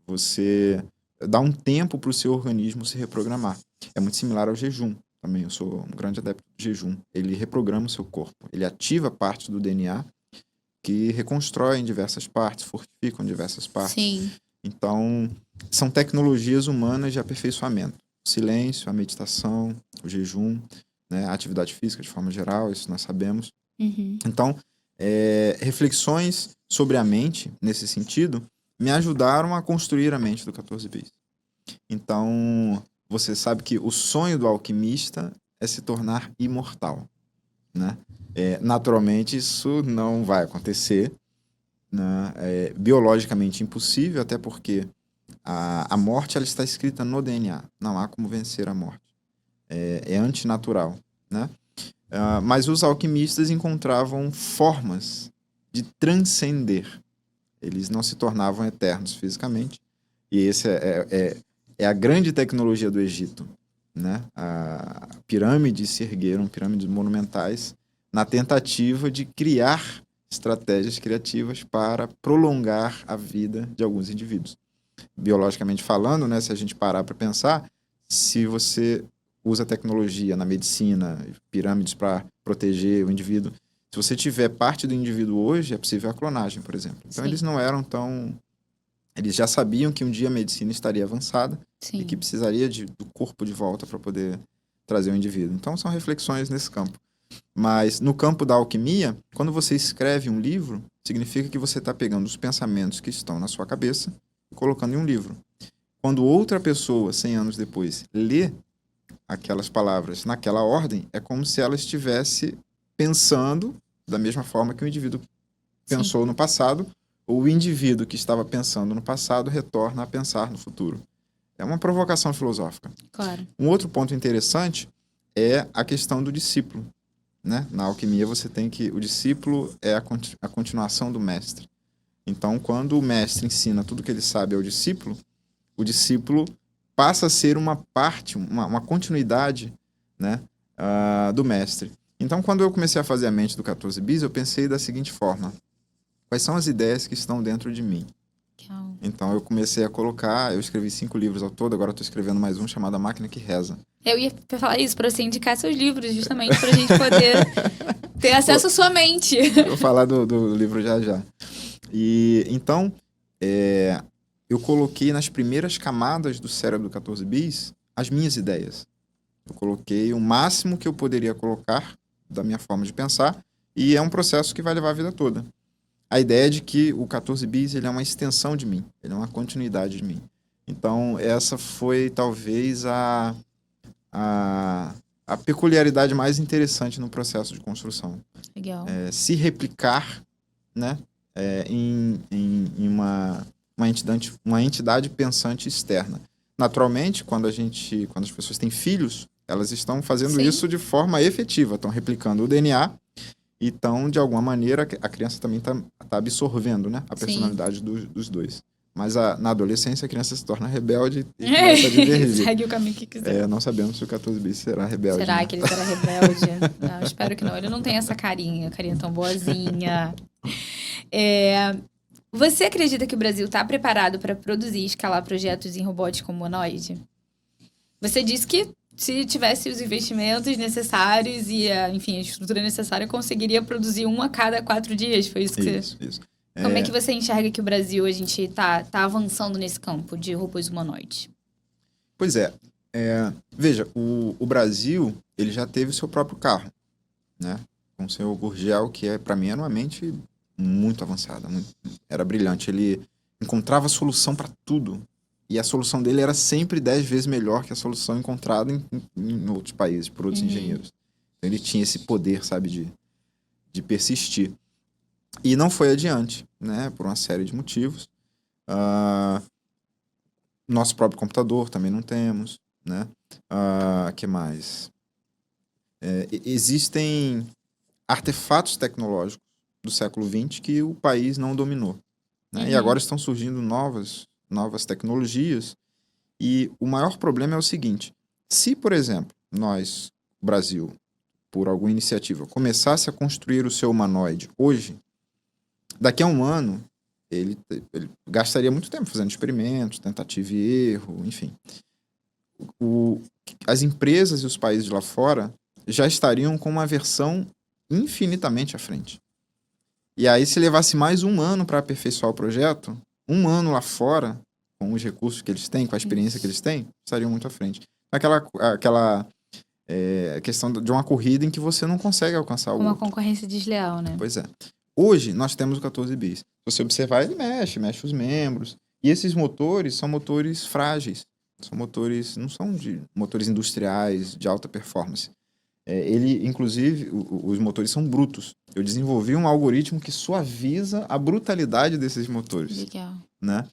[SPEAKER 2] Você dá um tempo para o seu organismo se reprogramar. É muito similar ao jejum também. Eu sou um grande adepto do jejum. Ele reprograma o seu corpo. Ele ativa parte do DNA que reconstrói em diversas partes, fortificam em diversas partes.
[SPEAKER 1] Sim.
[SPEAKER 2] Então, são tecnologias humanas de aperfeiçoamento. O silêncio, a meditação, o jejum, né? A atividade física de forma geral, isso nós sabemos.
[SPEAKER 1] Uhum.
[SPEAKER 2] Então, reflexões sobre a mente, nesse sentido, me ajudaram a construir a mente do 14 bis. Então, você sabe que o sonho do alquimista é se tornar imortal, né? Naturalmente, isso não vai acontecer, né? É biologicamente impossível, até porque a morte ela está escrita no DNA. Não há como vencer a morte. É antinatural, né? Mas os alquimistas encontravam formas de transcender. Eles não se tornavam eternos fisicamente. E esse é a grande tecnologia do Egito, né? Pirâmides se ergueram, pirâmides monumentais, na tentativa de criar estratégias criativas para prolongar a vida de alguns indivíduos. Biologicamente falando, né, se a gente parar para pensar, se você usa tecnologia na medicina, pirâmides para proteger o indivíduo, se você tiver parte do indivíduo hoje, é possível a clonagem, por exemplo. Então,
[SPEAKER 1] Sim.
[SPEAKER 2] eles não eram tão... Eles já sabiam que um dia a medicina estaria avançada
[SPEAKER 1] Sim.
[SPEAKER 2] e que precisaria do corpo de volta para poder trazer o indivíduo. Então, são reflexões nesse campo. Mas, no campo da alquimia, quando você escreve um livro, significa que você está pegando os pensamentos que estão na sua cabeça e colocando em um livro. Quando outra pessoa, 100 anos depois, lê aquelas palavras naquela ordem, é como se ela estivesse pensando da mesma forma que o indivíduo pensou no passado, ou o indivíduo que estava pensando no passado retorna a pensar no futuro. É uma provocação filosófica.
[SPEAKER 1] Claro.
[SPEAKER 2] Um outro ponto interessante é a questão do discípulo, né? Na alquimia você tem que... O discípulo é a continuação do mestre. Então, quando o mestre ensina tudo que ele sabe ao discípulo, o discípulo passa a ser uma parte, uma continuidade, né, do mestre. Então, quando eu comecei a fazer a mente do 14 bis, eu pensei da seguinte forma: quais são as ideias que estão dentro de mim? Então, eu comecei a colocar... Eu escrevi 5 livros ao todo, agora eu estou escrevendo mais um chamado A Máquina que Reza.
[SPEAKER 1] Eu ia falar isso, para você indicar seus livros, justamente para a gente poder ter acesso à sua mente.
[SPEAKER 2] Eu vou falar do livro já já. E, então, eu coloquei nas primeiras camadas do cérebro do 14 bis as minhas ideias. Eu coloquei o máximo que eu poderia colocar da minha forma de pensar, e é um processo que vai levar a vida toda. A ideia é de que o 14 bis ele é uma extensão de mim, ele é uma continuidade de mim. Então, essa foi talvez a peculiaridade mais interessante no processo de construção.
[SPEAKER 1] Legal.
[SPEAKER 2] Se replicar, né, em uma entidade pensante externa. Naturalmente, quando as pessoas têm filhos, elas estão fazendo
[SPEAKER 1] Sim.
[SPEAKER 2] isso de forma efetiva, estão replicando o DNA e estão, de alguma maneira, a criança também está absorvendo, né, a personalidade dos dois. Mas na adolescência a criança se torna rebelde e começa a divergir.
[SPEAKER 1] Segue o caminho que quiser.
[SPEAKER 2] Não sabemos se o 14 bis será rebelde.
[SPEAKER 1] Será
[SPEAKER 2] né?
[SPEAKER 1] que ele será rebelde? Não, espero que não. Ele não tem essa carinha tão boazinha. Você acredita que o Brasil está preparado para produzir e escalar projetos em robótica humanoide? Você disse que se tivesse os investimentos necessários e a estrutura necessária, conseguiria produzir um a cada 4 dias. Foi isso que
[SPEAKER 2] Isso.
[SPEAKER 1] Como é que você enxerga que o Brasil, a gente tá avançando nesse campo de robôs humanoides?
[SPEAKER 2] Pois é. Veja, o Brasil, ele já teve seu próprio carro, né? Com o seu Gurgel, que para mim era uma mente muito avançada, era brilhante. Ele encontrava solução para tudo. E a solução dele era sempre 10 vezes melhor que a solução encontrada em outros países, por outros engenheiros. Então, ele tinha esse poder, sabe, de persistir. E não foi adiante, né? Por uma série de motivos. Nosso próprio computador também não temos, né? Que mais? Existem artefatos tecnológicos do século XX que o país não dominou, né? E agora estão surgindo novas tecnologias. E o maior problema é o seguinte: se, por exemplo, nós, Brasil, por alguma iniciativa, começasse a construir o seu humanoide hoje, daqui a um ano, ele gastaria muito tempo fazendo experimentos, tentativa e erro, enfim. As empresas e os países lá fora já estariam com uma versão infinitamente à frente. E aí, se levasse mais um ano para aperfeiçoar o projeto, um ano lá fora, com os recursos que eles têm, com a experiência que eles têm, estariam muito à frente. Aquela a questão de uma corrida em que você não consegue alcançar o
[SPEAKER 1] Uma
[SPEAKER 2] outro.
[SPEAKER 1] concorrência desleal, né?
[SPEAKER 2] Pois é. Hoje, nós temos o 14 bis. Se você observar, ele mexe os membros. E esses motores são motores frágeis. São motores, não são motores industriais de alta performance. Inclusive, os motores são brutos. Eu desenvolvi um algoritmo que suaviza a brutalidade desses motores.
[SPEAKER 1] Legal.
[SPEAKER 2] Né?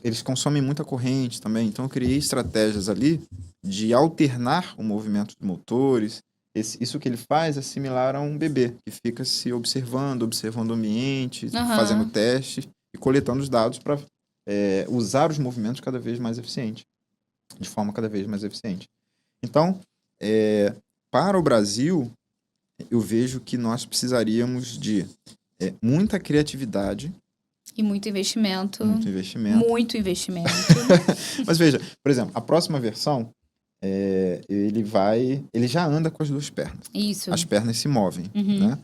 [SPEAKER 2] Eles consomem muita corrente também. Então, eu criei estratégias ali de alternar o movimento dos motores. Isso que ele faz é similar a um bebê, que fica se observando o ambiente, fazendo testes e coletando os dados para usar os movimentos cada vez mais eficiente, de forma cada vez mais eficiente. Então, para o Brasil, eu vejo que nós precisaríamos de muita criatividade.
[SPEAKER 1] E muito investimento.
[SPEAKER 2] Muito investimento.
[SPEAKER 1] Muito investimento.
[SPEAKER 2] Mas veja, por exemplo, a próxima versão, ele já anda com as duas pernas.
[SPEAKER 1] Isso.
[SPEAKER 2] As pernas se movem, né?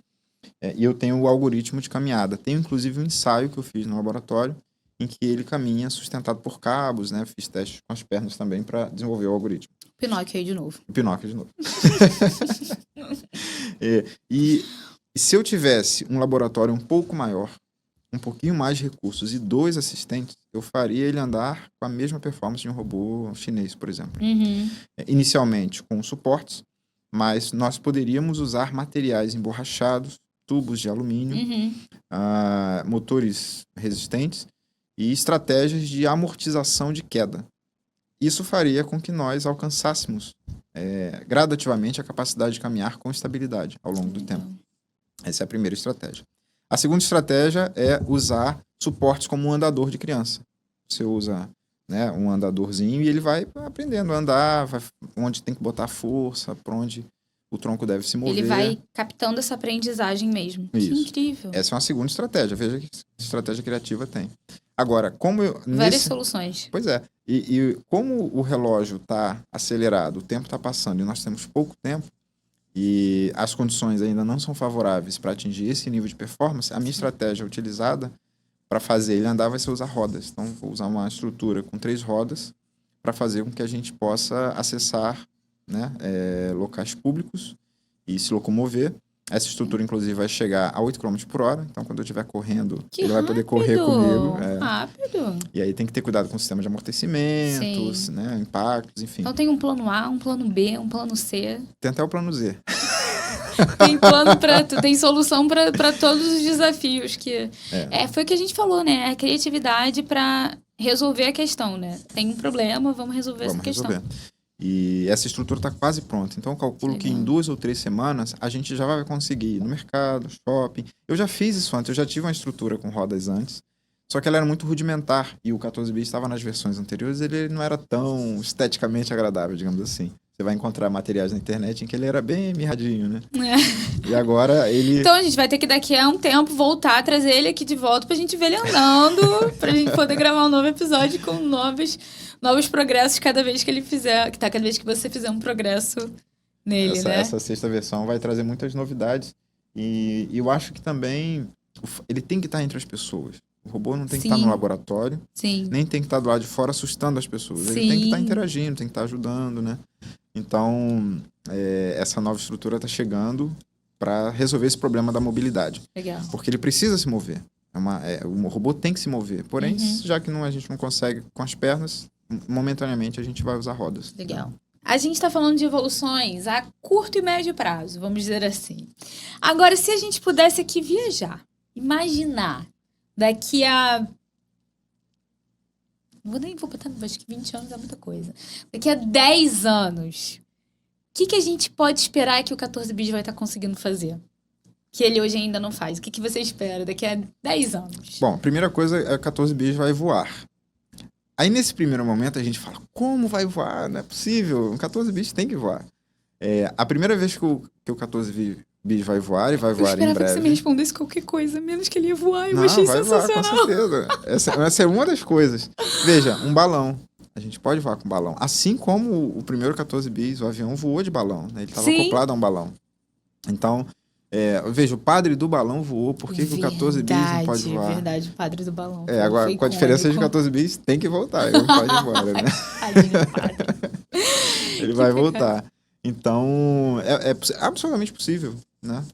[SPEAKER 2] E eu tenho o algoritmo de caminhada. Tenho, inclusive, um ensaio que eu fiz no laboratório, em que ele caminha sustentado por cabos, né? Fiz testes com as pernas também para desenvolver o algoritmo.
[SPEAKER 1] Pinóquio aí de novo.
[SPEAKER 2] Pinóquio de novo. E se eu tivesse um laboratório um pouco maior, um pouquinho mais de recursos e 2 assistentes, eu faria ele andar com a mesma performance de um robô chinês, por exemplo. Inicialmente com suportes, mas nós poderíamos usar materiais emborrachados, tubos de alumínio, motores resistentes e estratégias de amortização de queda. Isso faria com que nós alcançássemos gradativamente a capacidade de caminhar com estabilidade ao longo do tempo. Essa é a primeira estratégia. A segunda estratégia é usar suportes como um andador de criança. Você usa, né, um andadorzinho e ele vai aprendendo a andar, onde tem que botar força, para onde o tronco deve se mover.
[SPEAKER 1] Ele vai captando essa aprendizagem mesmo.
[SPEAKER 2] Isso.
[SPEAKER 1] Que incrível.
[SPEAKER 2] Essa é uma segunda estratégia. Veja que estratégia criativa tem. Agora,
[SPEAKER 1] Várias soluções.
[SPEAKER 2] Pois é. E como o relógio está acelerado, o tempo está passando e nós temos pouco tempo, e as condições ainda não são favoráveis para atingir esse nível de performance, a minha estratégia utilizada para fazer ele andar vai ser usar rodas. Então, vou usar uma estrutura com 3 rodas para fazer com que a gente possa acessar, né, locais públicos e se locomover. Essa estrutura, inclusive, vai chegar a 8 km por hora. Então, quando eu estiver correndo, ele vai poder correr comigo.
[SPEAKER 1] Rápido.
[SPEAKER 2] E aí tem que ter cuidado com o sistema de amortecimentos, né, impactos, enfim.
[SPEAKER 1] Então, tem um plano A, um plano B, um plano C.
[SPEAKER 2] Tem até o plano Z.
[SPEAKER 1] Tem solução para todos os desafios. Foi o que a gente falou, né? A criatividade para resolver a questão, né? Tem um problema, vamos resolver essa questão.
[SPEAKER 2] E essa estrutura está quase pronta. Então, eu calculo que em 2 ou 3 semanas a gente já vai conseguir ir no mercado, shopping. Eu já fiz isso antes, eu já tive uma estrutura com rodas antes. Só que ela era muito rudimentar. E o 14 bis estava nas versões anteriores, ele não era tão esteticamente agradável, digamos assim. Você vai encontrar materiais na internet em que ele era bem mirradinho, né? E agora ele...
[SPEAKER 1] Então, a gente vai ter que daqui a um tempo voltar, trazer ele aqui de volta pra gente ver ele andando, pra gente poder gravar um novo episódio com novos progressos cada vez que ele fizer, cada vez que você fizer um progresso nele, né?
[SPEAKER 2] Essa 6ª versão vai trazer muitas novidades e eu acho que também ele tem que estar entre as pessoas. O robô não tem que estar no laboratório, nem tem que estar do lado de fora assustando as pessoas. Ele tem que estar interagindo, tem que estar ajudando, né? Então, essa nova estrutura está chegando para resolver esse problema da mobilidade.
[SPEAKER 1] Legal.
[SPEAKER 2] Porque ele precisa se mover. O robô tem que se mover. Porém, já que a gente não consegue com as pernas, momentaneamente a gente vai usar rodas.
[SPEAKER 1] Legal. A gente está falando de evoluções a curto e médio prazo, vamos dizer assim. Agora, se a gente pudesse aqui viajar, imaginar, daqui a... Vou botar, acho que 20 anos é muita coisa. Daqui a 10 anos, o que a gente pode esperar que o 14 bis vai estar conseguindo fazer? Que ele hoje ainda não faz. O que você espera daqui a 10 anos?
[SPEAKER 2] Bom, a primeira coisa é que o 14 bis vai voar. Aí, nesse primeiro momento, a gente fala, como vai voar? Não é possível. O 14 bis tem que voar. A primeira vez que o 14 bis vai voar, e vai voar em breve...
[SPEAKER 1] Eu esperava que você me respondesse qualquer coisa, menos que ele ia voar. Eu achei sensacional.
[SPEAKER 2] Vai voar, com certeza. Essa é uma das coisas. Veja, um balão. A gente pode voar com balão. Assim como o primeiro 14 bis, o avião voou de balão. Né? Ele estava acoplado a um balão. Então... veja, o padre do balão voou, por que o 14 bis não pode voar?
[SPEAKER 1] Verdade, o padre do balão.
[SPEAKER 2] Agora, com a diferença de 14 bis, tem que voltar, ele não pode ir embora, né?
[SPEAKER 1] Tadinho do padre.
[SPEAKER 2] Ele vai voltar. Então, é absolutamente possível, né?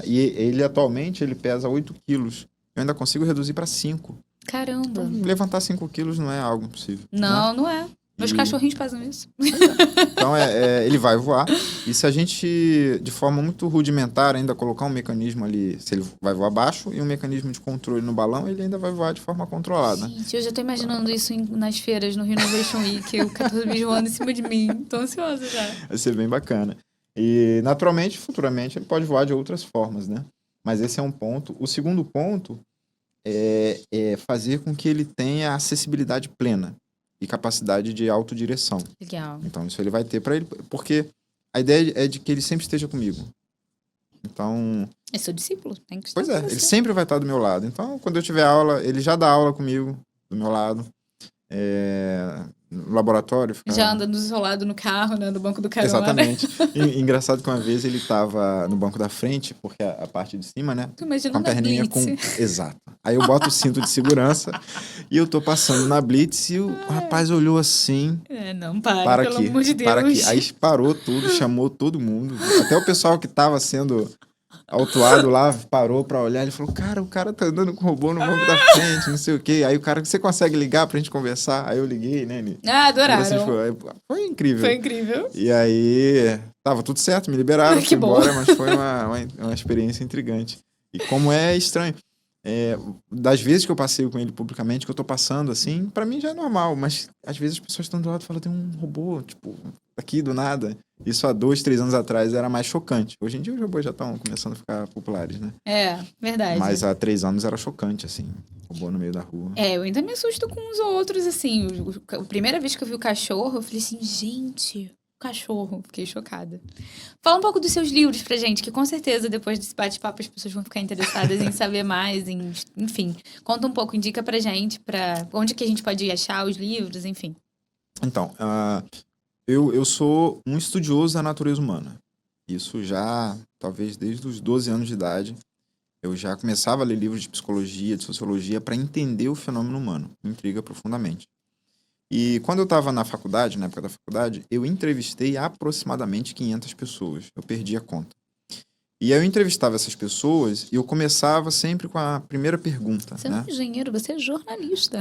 [SPEAKER 2] E ele atualmente, ele pesa 8 quilos. Eu ainda consigo reduzir para 5.
[SPEAKER 1] Caramba.
[SPEAKER 2] Então, levantar 5 quilos não é algo impossível.
[SPEAKER 1] Não,
[SPEAKER 2] né?
[SPEAKER 1] não é. Meus cachorrinhos fazem isso.
[SPEAKER 2] Então, ele vai voar. E se a gente, de forma muito rudimentar, ainda colocar um mecanismo ali, se ele vai voar baixo, e um mecanismo de controle no balão, ele ainda vai voar de forma controlada.
[SPEAKER 1] Gente, eu já tô imaginando isso nas feiras, no Renovation Week, o 14 voando em cima de mim. Tô ansiosa já.
[SPEAKER 2] Vai ser bem bacana. E, naturalmente, futuramente, ele pode voar de outras formas, né? Mas esse é um ponto. O segundo ponto é fazer com que ele tenha acessibilidade plena e capacidade de autodireção.
[SPEAKER 1] Legal.
[SPEAKER 2] Então, isso ele vai ter para ele, porque a ideia é de que ele sempre esteja comigo. Então...
[SPEAKER 1] É seu discípulo, tem que estar
[SPEAKER 2] Pois é,
[SPEAKER 1] com você.
[SPEAKER 2] ele sempre vai estar do meu lado. Então, quando eu tiver aula, ele já dá aula comigo, do meu lado. No laboratório.
[SPEAKER 1] Já anda do seu lado no carro, né? No banco do carona.
[SPEAKER 2] Exatamente. E engraçado que uma vez ele estava no banco da frente, porque a parte de cima, né?
[SPEAKER 1] Tô imaginando
[SPEAKER 2] Com a perninha
[SPEAKER 1] Blitz.
[SPEAKER 2] Exato. Aí eu boto o cinto de segurança e eu tô passando na Blitz e o rapaz olhou assim...
[SPEAKER 1] Não, pelo
[SPEAKER 2] aqui,
[SPEAKER 1] amor de Deus.
[SPEAKER 2] para aqui. Aí parou tudo, chamou todo mundo. Até o pessoal que tava sendo autuado lá parou pra olhar. Ele falou, cara, o cara tá andando com o robô no banco da frente, não sei o quê. Aí o cara, você consegue ligar pra gente conversar? Aí eu liguei, né?
[SPEAKER 1] Adoraram.
[SPEAKER 2] Foi incrível.
[SPEAKER 1] Foi incrível.
[SPEAKER 2] E aí, tava tudo certo, me liberaram,
[SPEAKER 1] Que
[SPEAKER 2] fui
[SPEAKER 1] bom.
[SPEAKER 2] embora, mas foi uma experiência intrigante. E como é estranho. Das vezes que eu passei com ele publicamente, que eu tô passando, assim, pra mim já é normal, mas às vezes as pessoas estão do lado e falam, tem um robô, tipo, aqui do nada. Isso há 2, 3 anos atrás era mais chocante. Hoje em dia os robôs já estão começando a ficar populares, né?
[SPEAKER 1] Verdade.
[SPEAKER 2] Mas há 3 anos era chocante, assim, robô no meio da rua.
[SPEAKER 1] Eu ainda me assusto com os outros, assim. A primeira vez que eu vi o cachorro, eu falei assim, gente, cachorro. Fiquei chocada. Fala um pouco dos seus livros pra gente, que com certeza depois desse bate-papo as pessoas vão ficar interessadas em saber mais, enfim. Conta um pouco, indica pra gente, onde que a gente pode achar os livros, enfim.
[SPEAKER 2] Então, eu sou um estudioso da natureza humana. Isso já, talvez desde os 12 anos de idade, eu já começava a ler livros de psicologia, de sociologia, para entender o fenômeno humano. Me intriga profundamente. E quando eu estava na faculdade, na época da faculdade, eu entrevistei aproximadamente 500 pessoas. Eu perdi a conta. E aí eu entrevistava essas pessoas e eu começava sempre com a primeira pergunta.
[SPEAKER 1] Você não é engenheiro, você é jornalista.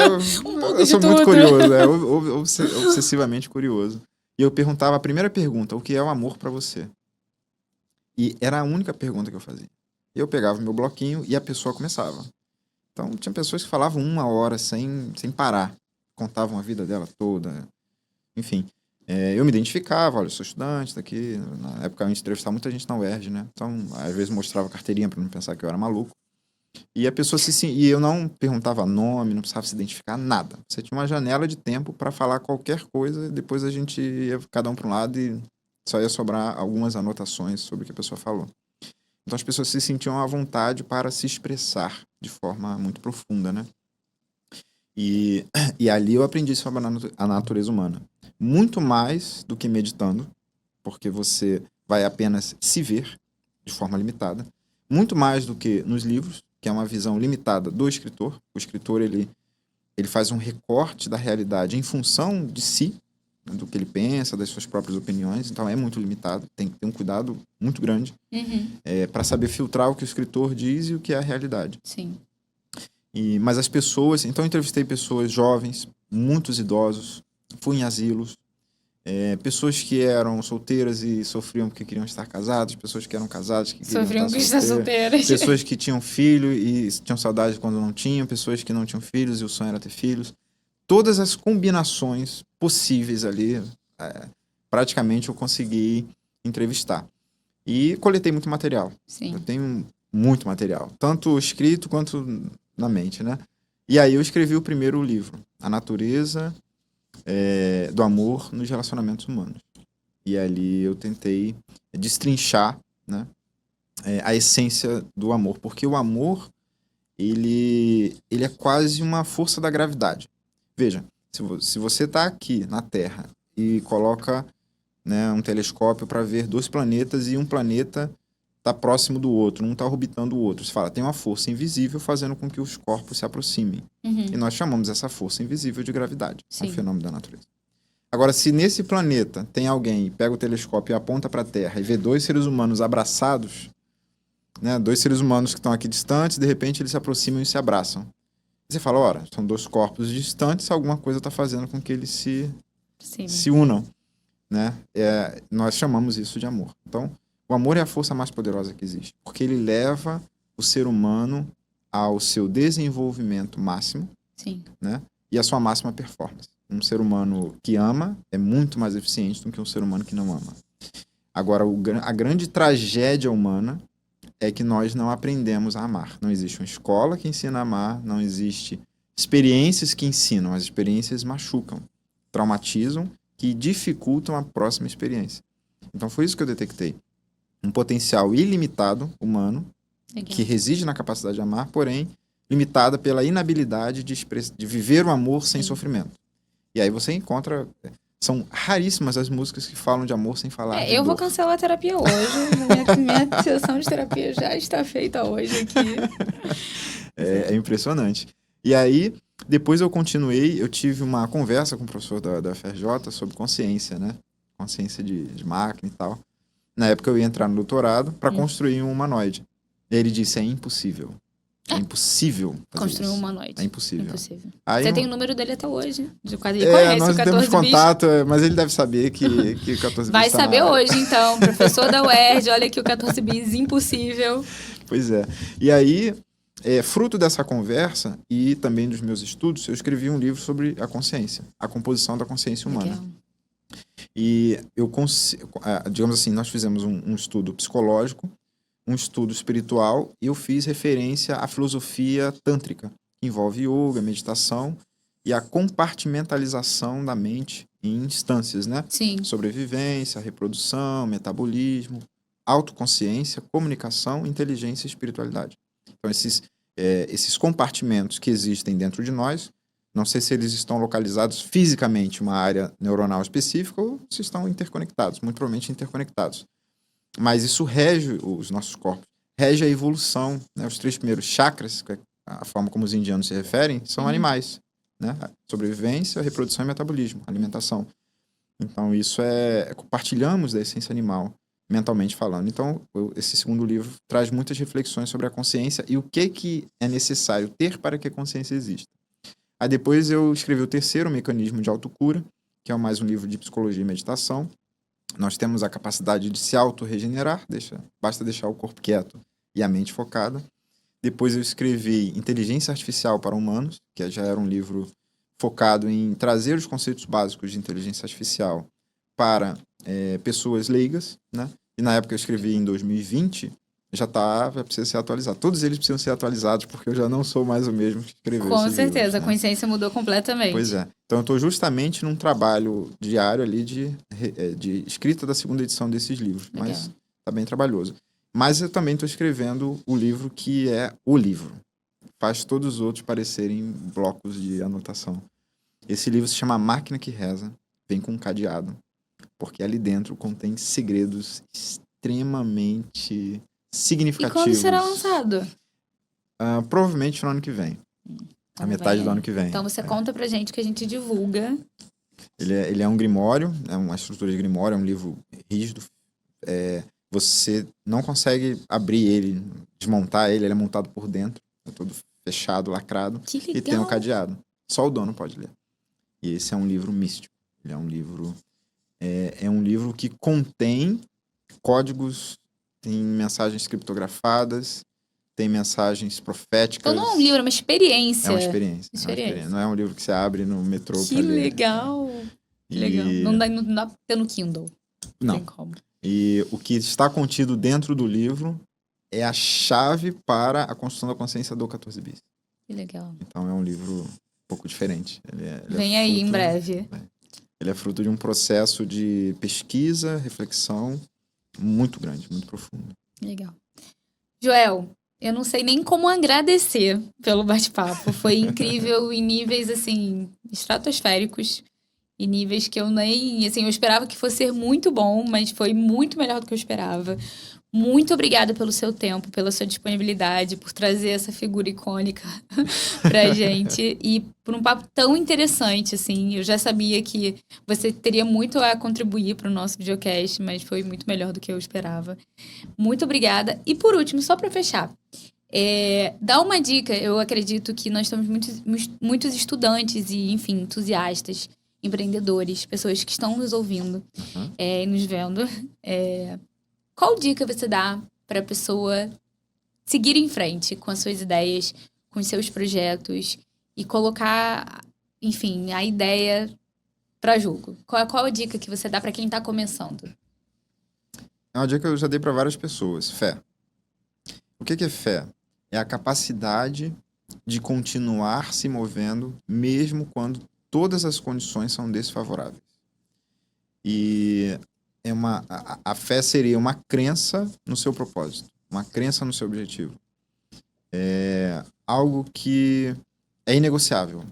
[SPEAKER 2] Eu sou muito curioso, obsessivamente curioso. E eu perguntava a primeira pergunta, o que é o amor para você? E era a única pergunta que eu fazia. Eu pegava meu bloquinho e a pessoa começava. Então, tinha pessoas que falavam 1 hora sem parar. Contavam a vida dela toda. Enfim, eu me identificava, olha, eu sou estudante daqui. Na época a gente entrevistava muita gente na UERJ, né? Então, às vezes mostrava carteirinha para não pensar que eu era maluco. E a pessoa e eu não perguntava nome, não precisava se identificar, nada. Você tinha uma janela de tempo para falar qualquer coisa, depois a gente ia cada um para um lado e só ia sobrar algumas anotações sobre o que a pessoa falou. Então as pessoas se sentiam à vontade para se expressar de forma muito profunda, né? E ali eu aprendi sobre a natureza humana. Muito mais do que meditando, porque você vai apenas se ver de forma limitada. Muito mais do que nos livros, que é uma visão limitada do escritor. O escritor, ele faz um recorte da realidade em função de si, do que ele pensa, das suas próprias opiniões. Então é muito limitado, tem que ter um cuidado muito grande para saber filtrar o que o escritor diz e o que é a realidade.
[SPEAKER 1] Sim.
[SPEAKER 2] Mas as pessoas... Então eu entrevistei pessoas jovens, muitos idosos, fui em asilos, pessoas que eram solteiras e sofriam porque queriam estar casadas, pessoas que eram casadas que queriam
[SPEAKER 1] Sofriam
[SPEAKER 2] estar
[SPEAKER 1] porque estar solteiras.
[SPEAKER 2] pessoas que tinham filho e tinham saudade quando não tinham, pessoas que não tinham filhos e o sonho era ter filhos. Todas as combinações possíveis ali, praticamente eu consegui entrevistar. E coletei muito material.
[SPEAKER 1] Sim.
[SPEAKER 2] Eu tenho muito material, tanto escrito quanto na mente, né? E aí eu escrevi o primeiro livro, A Natureza do Amor nos Relacionamentos Humanos. E ali eu tentei destrinchar, né, a essência do amor, porque o amor ele é quase uma força da gravidade. Veja, se você está aqui na Terra e coloca, né, um telescópio para ver 2 planetas e um planeta está próximo do outro, um está orbitando o outro. Você fala, tem uma força invisível fazendo com que os corpos se aproximem. E nós chamamos essa força invisível de gravidade. É um fenômeno da natureza. Agora, se nesse planeta tem alguém, pega o telescópio e aponta para a Terra e vê dois seres humanos abraçados, né? Dois seres humanos que estão aqui distantes, de repente eles se aproximam e se abraçam. Você fala, ora, são dois corpos distantes, alguma coisa está fazendo com que eles se unam, né? Nós chamamos isso de amor. Então, o amor é a força mais poderosa que existe, porque ele leva o ser humano ao seu desenvolvimento máximo,
[SPEAKER 1] Sim.
[SPEAKER 2] né? E a sua máxima performance. Um ser humano que ama é muito mais eficiente do que um ser humano que não ama. Agora, a grande tragédia humana é que nós não aprendemos a amar. Não existe uma escola que ensina a amar, não existe experiências que ensinam. As experiências machucam, traumatizam, que dificultam a próxima experiência. Então, foi isso que eu detectei. Um potencial ilimitado humano,
[SPEAKER 1] Legal.
[SPEAKER 2] que reside na capacidade de amar, porém limitada pela inabilidade de viver o amor sem sofrimento. E aí você encontra... São raríssimas as músicas que falam de amor sem falar de
[SPEAKER 1] Eu vou
[SPEAKER 2] dor.
[SPEAKER 1] cancelar a terapia hoje. Minha sessão de terapia já está feita hoje aqui.
[SPEAKER 2] É impressionante. E aí, depois eu continuei, eu tive uma conversa com o professor da FRJ sobre consciência, né? Consciência de máquina e tal. Na época eu ia entrar no doutorado para construir um humanoide. E ele disse, é impossível. É impossível fazer
[SPEAKER 1] Construir um
[SPEAKER 2] isso.
[SPEAKER 1] humanoide.
[SPEAKER 2] É impossível.
[SPEAKER 1] Aí
[SPEAKER 2] Aí
[SPEAKER 1] tem o número dele até hoje. Ele conhece
[SPEAKER 2] nós
[SPEAKER 1] o 14
[SPEAKER 2] temos
[SPEAKER 1] bis.
[SPEAKER 2] contato, mas ele deve saber que o 14 bis
[SPEAKER 1] Vai
[SPEAKER 2] tá na
[SPEAKER 1] saber
[SPEAKER 2] área.
[SPEAKER 1] hoje, então. Professor da UERJ, olha aqui o 14 bis, impossível.
[SPEAKER 2] Pois é. E aí, fruto dessa conversa e também dos meus estudos, eu escrevi um livro sobre a consciência, a composição da consciência humana.
[SPEAKER 1] Legal.
[SPEAKER 2] E digamos assim, nós fizemos um estudo psicológico, um estudo espiritual, e eu fiz referência à filosofia tântrica, que envolve yoga, meditação e a compartimentalização da mente em instâncias, né?
[SPEAKER 1] Sim.
[SPEAKER 2] Sobrevivência, reprodução, metabolismo, autoconsciência, comunicação, inteligência e espiritualidade. Então, esses compartimentos que existem dentro de nós, não sei se eles estão localizados fisicamente em uma área neuronal específica ou se estão interconectados, muito provavelmente interconectados. Mas isso rege os nossos corpos, rege a evolução, né? Os 3 primeiros chakras, que é a forma como os indianos se referem, são animais, né? Sobrevivência, reprodução e metabolismo, alimentação. Então, isso compartilhamos da essência animal, mentalmente falando. Então, esse segundo livro traz muitas reflexões sobre a consciência e o que é necessário ter para que a consciência exista. Aí depois eu escrevi o terceiro, o Mecanismo de Autocura, que é mais um livro de psicologia e meditação. Nós temos a capacidade de se autorregenerar, basta deixar o corpo quieto e a mente focada. Depois eu escrevi Inteligência Artificial para Humanos, que já era um livro focado em trazer os conceitos básicos de inteligência artificial para pessoas leigas, né? E na época eu escrevi em 2020, já precisa ser atualizado. Todos eles precisam ser atualizados, porque eu já não sou mais o mesmo que escreveu
[SPEAKER 1] Com
[SPEAKER 2] esses
[SPEAKER 1] certeza,
[SPEAKER 2] livros, né?
[SPEAKER 1] a consciência mudou completamente.
[SPEAKER 2] Pois é. Então eu estou justamente num trabalho diário ali de escrita da segunda edição desses livros.
[SPEAKER 1] Legal.
[SPEAKER 2] Mas está bem trabalhoso. Mas eu também estou escrevendo o livro que é o livro. Faz todos os outros parecerem blocos de anotação. Esse livro se chama A Máquina que Reza. Vem com um cadeado. Porque ali dentro contém segredos extremamente significativos.
[SPEAKER 1] E quando será lançado?
[SPEAKER 2] Provavelmente no ano que vem. A metade do ano que vem.
[SPEAKER 1] Então você conta pra gente que a gente divulga.
[SPEAKER 2] Ele é um grimório, é uma estrutura de grimório, é um livro rígido. Você não consegue abrir ele, desmontar ele é montado por dentro. É todo fechado, lacrado.
[SPEAKER 1] Que legal.
[SPEAKER 2] E tem um cadeado. Só o dono pode ler. E esse é um livro místico. Ele é um livro... É um livro que contém códigos, tem mensagens criptografadas, tem mensagens proféticas.
[SPEAKER 1] Então não é um livro, é uma experiência.
[SPEAKER 2] É uma experiência. Não é um livro que você abre no metrô
[SPEAKER 1] Que
[SPEAKER 2] pra ler.
[SPEAKER 1] legal. Que legal. Não dá pra ter no Kindle.
[SPEAKER 2] Não.
[SPEAKER 1] Tem como.
[SPEAKER 2] E o que está contido dentro do livro é a chave para a construção da consciência do 14 bis.
[SPEAKER 1] Que legal.
[SPEAKER 2] Então é um livro um pouco diferente.
[SPEAKER 1] Vem aí em breve.
[SPEAKER 2] Ele é fruto de um processo de pesquisa, reflexão muito grande, muito profundo.
[SPEAKER 1] Legal. Joel, eu não sei nem como agradecer pelo bate-papo. Foi incrível em níveis, assim, estratosféricos. Em níveis que eu nem... Assim, eu esperava que fosse ser muito bom, mas foi muito melhor do que eu esperava. Muito obrigada pelo seu tempo, pela sua disponibilidade, por trazer essa figura icônica pra gente e por um papo tão interessante, assim. Eu já sabia que você teria muito a contribuir para o nosso videocast, mas foi muito melhor do que eu esperava. Muito obrigada. E por último, só para fechar, dá uma dica. Eu acredito que nós temos muitos estudantes e, enfim, entusiastas, empreendedores, pessoas que estão nos ouvindo e nos vendo. Qual dica você dá para a pessoa seguir em frente com as suas ideias, com os seus projetos e colocar, enfim, a ideia para jogo? Qual a dica que você dá para quem está começando?
[SPEAKER 2] É uma dica que eu já dei para várias pessoas. Fé. O que é fé? É a capacidade de continuar se movendo mesmo quando todas as condições são desfavoráveis. E a fé seria uma crença no seu propósito, uma crença no seu objetivo. É algo que é inegociável.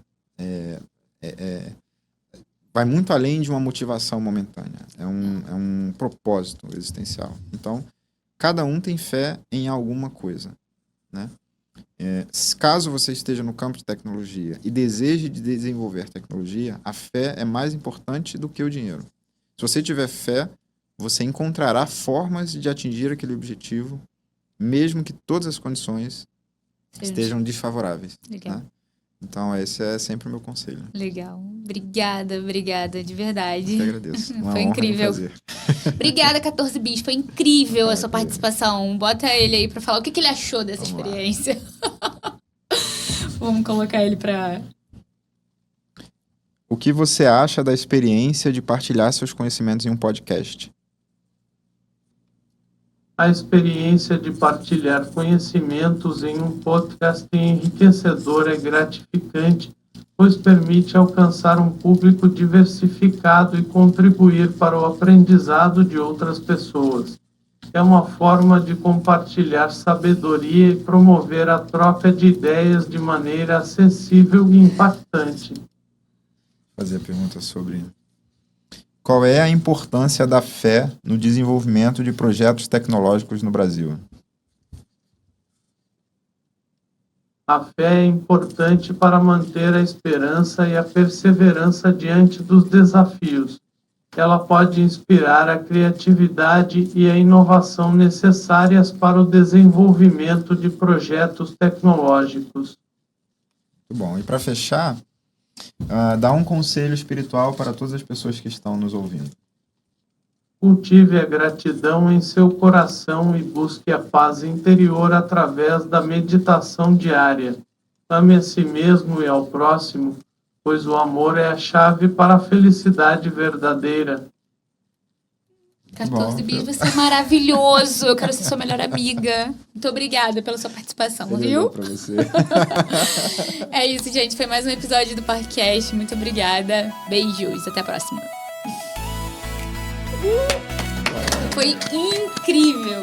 [SPEAKER 2] Vai muito além de uma motivação momentânea. É um propósito existencial. Então, cada um tem fé em alguma coisa, né? Caso você esteja no campo de tecnologia e deseje desenvolver tecnologia, a fé é mais importante do que o dinheiro. Se você tiver fé, você encontrará formas de atingir aquele objetivo, mesmo que todas as condições estejam desfavoráveis.
[SPEAKER 1] Legal.
[SPEAKER 2] Né? Então, esse é sempre o meu conselho.
[SPEAKER 1] Legal. Obrigada, de verdade.
[SPEAKER 2] Eu que agradeço. Uma
[SPEAKER 1] Foi
[SPEAKER 2] honra
[SPEAKER 1] incrível.
[SPEAKER 2] fazer.
[SPEAKER 1] Obrigada, 14 Bis. Foi incrível a sua participação. Bota ele aí pra falar o que ele achou dessa experiência. Vamos colocar ele pra...
[SPEAKER 2] O que você acha da experiência de partilhar seus conhecimentos em um podcast?
[SPEAKER 3] A experiência de partilhar conhecimentos em um podcast enriquecedor é gratificante, pois permite alcançar um público diversificado e contribuir para o aprendizado de outras pessoas. É uma forma de compartilhar sabedoria e promover a troca de ideias de maneira acessível e impactante.
[SPEAKER 2] Vou fazer a pergunta sobre... Qual é a importância da fé no desenvolvimento de projetos tecnológicos no Brasil?
[SPEAKER 3] A fé é importante para manter a esperança e a perseverança diante dos desafios. Ela pode inspirar a criatividade e a inovação necessárias para o desenvolvimento de projetos tecnológicos.
[SPEAKER 2] Muito bom. E para fechar, dá um conselho espiritual para todas as pessoas que estão nos ouvindo.
[SPEAKER 3] Cultive a gratidão em seu coração e busque a paz interior através da meditação diária. Ame a si mesmo e ao próximo, pois o amor é a chave para a felicidade verdadeira.
[SPEAKER 1] 14 Bis, você é maravilhoso. Eu quero ser sua melhor amiga. Muito obrigada pela sua participação, viu?
[SPEAKER 2] Pra você.
[SPEAKER 1] É isso, gente. Foi mais um episódio do Parkcast. Muito obrigada. Beijos. Até a próxima. Foi incrível.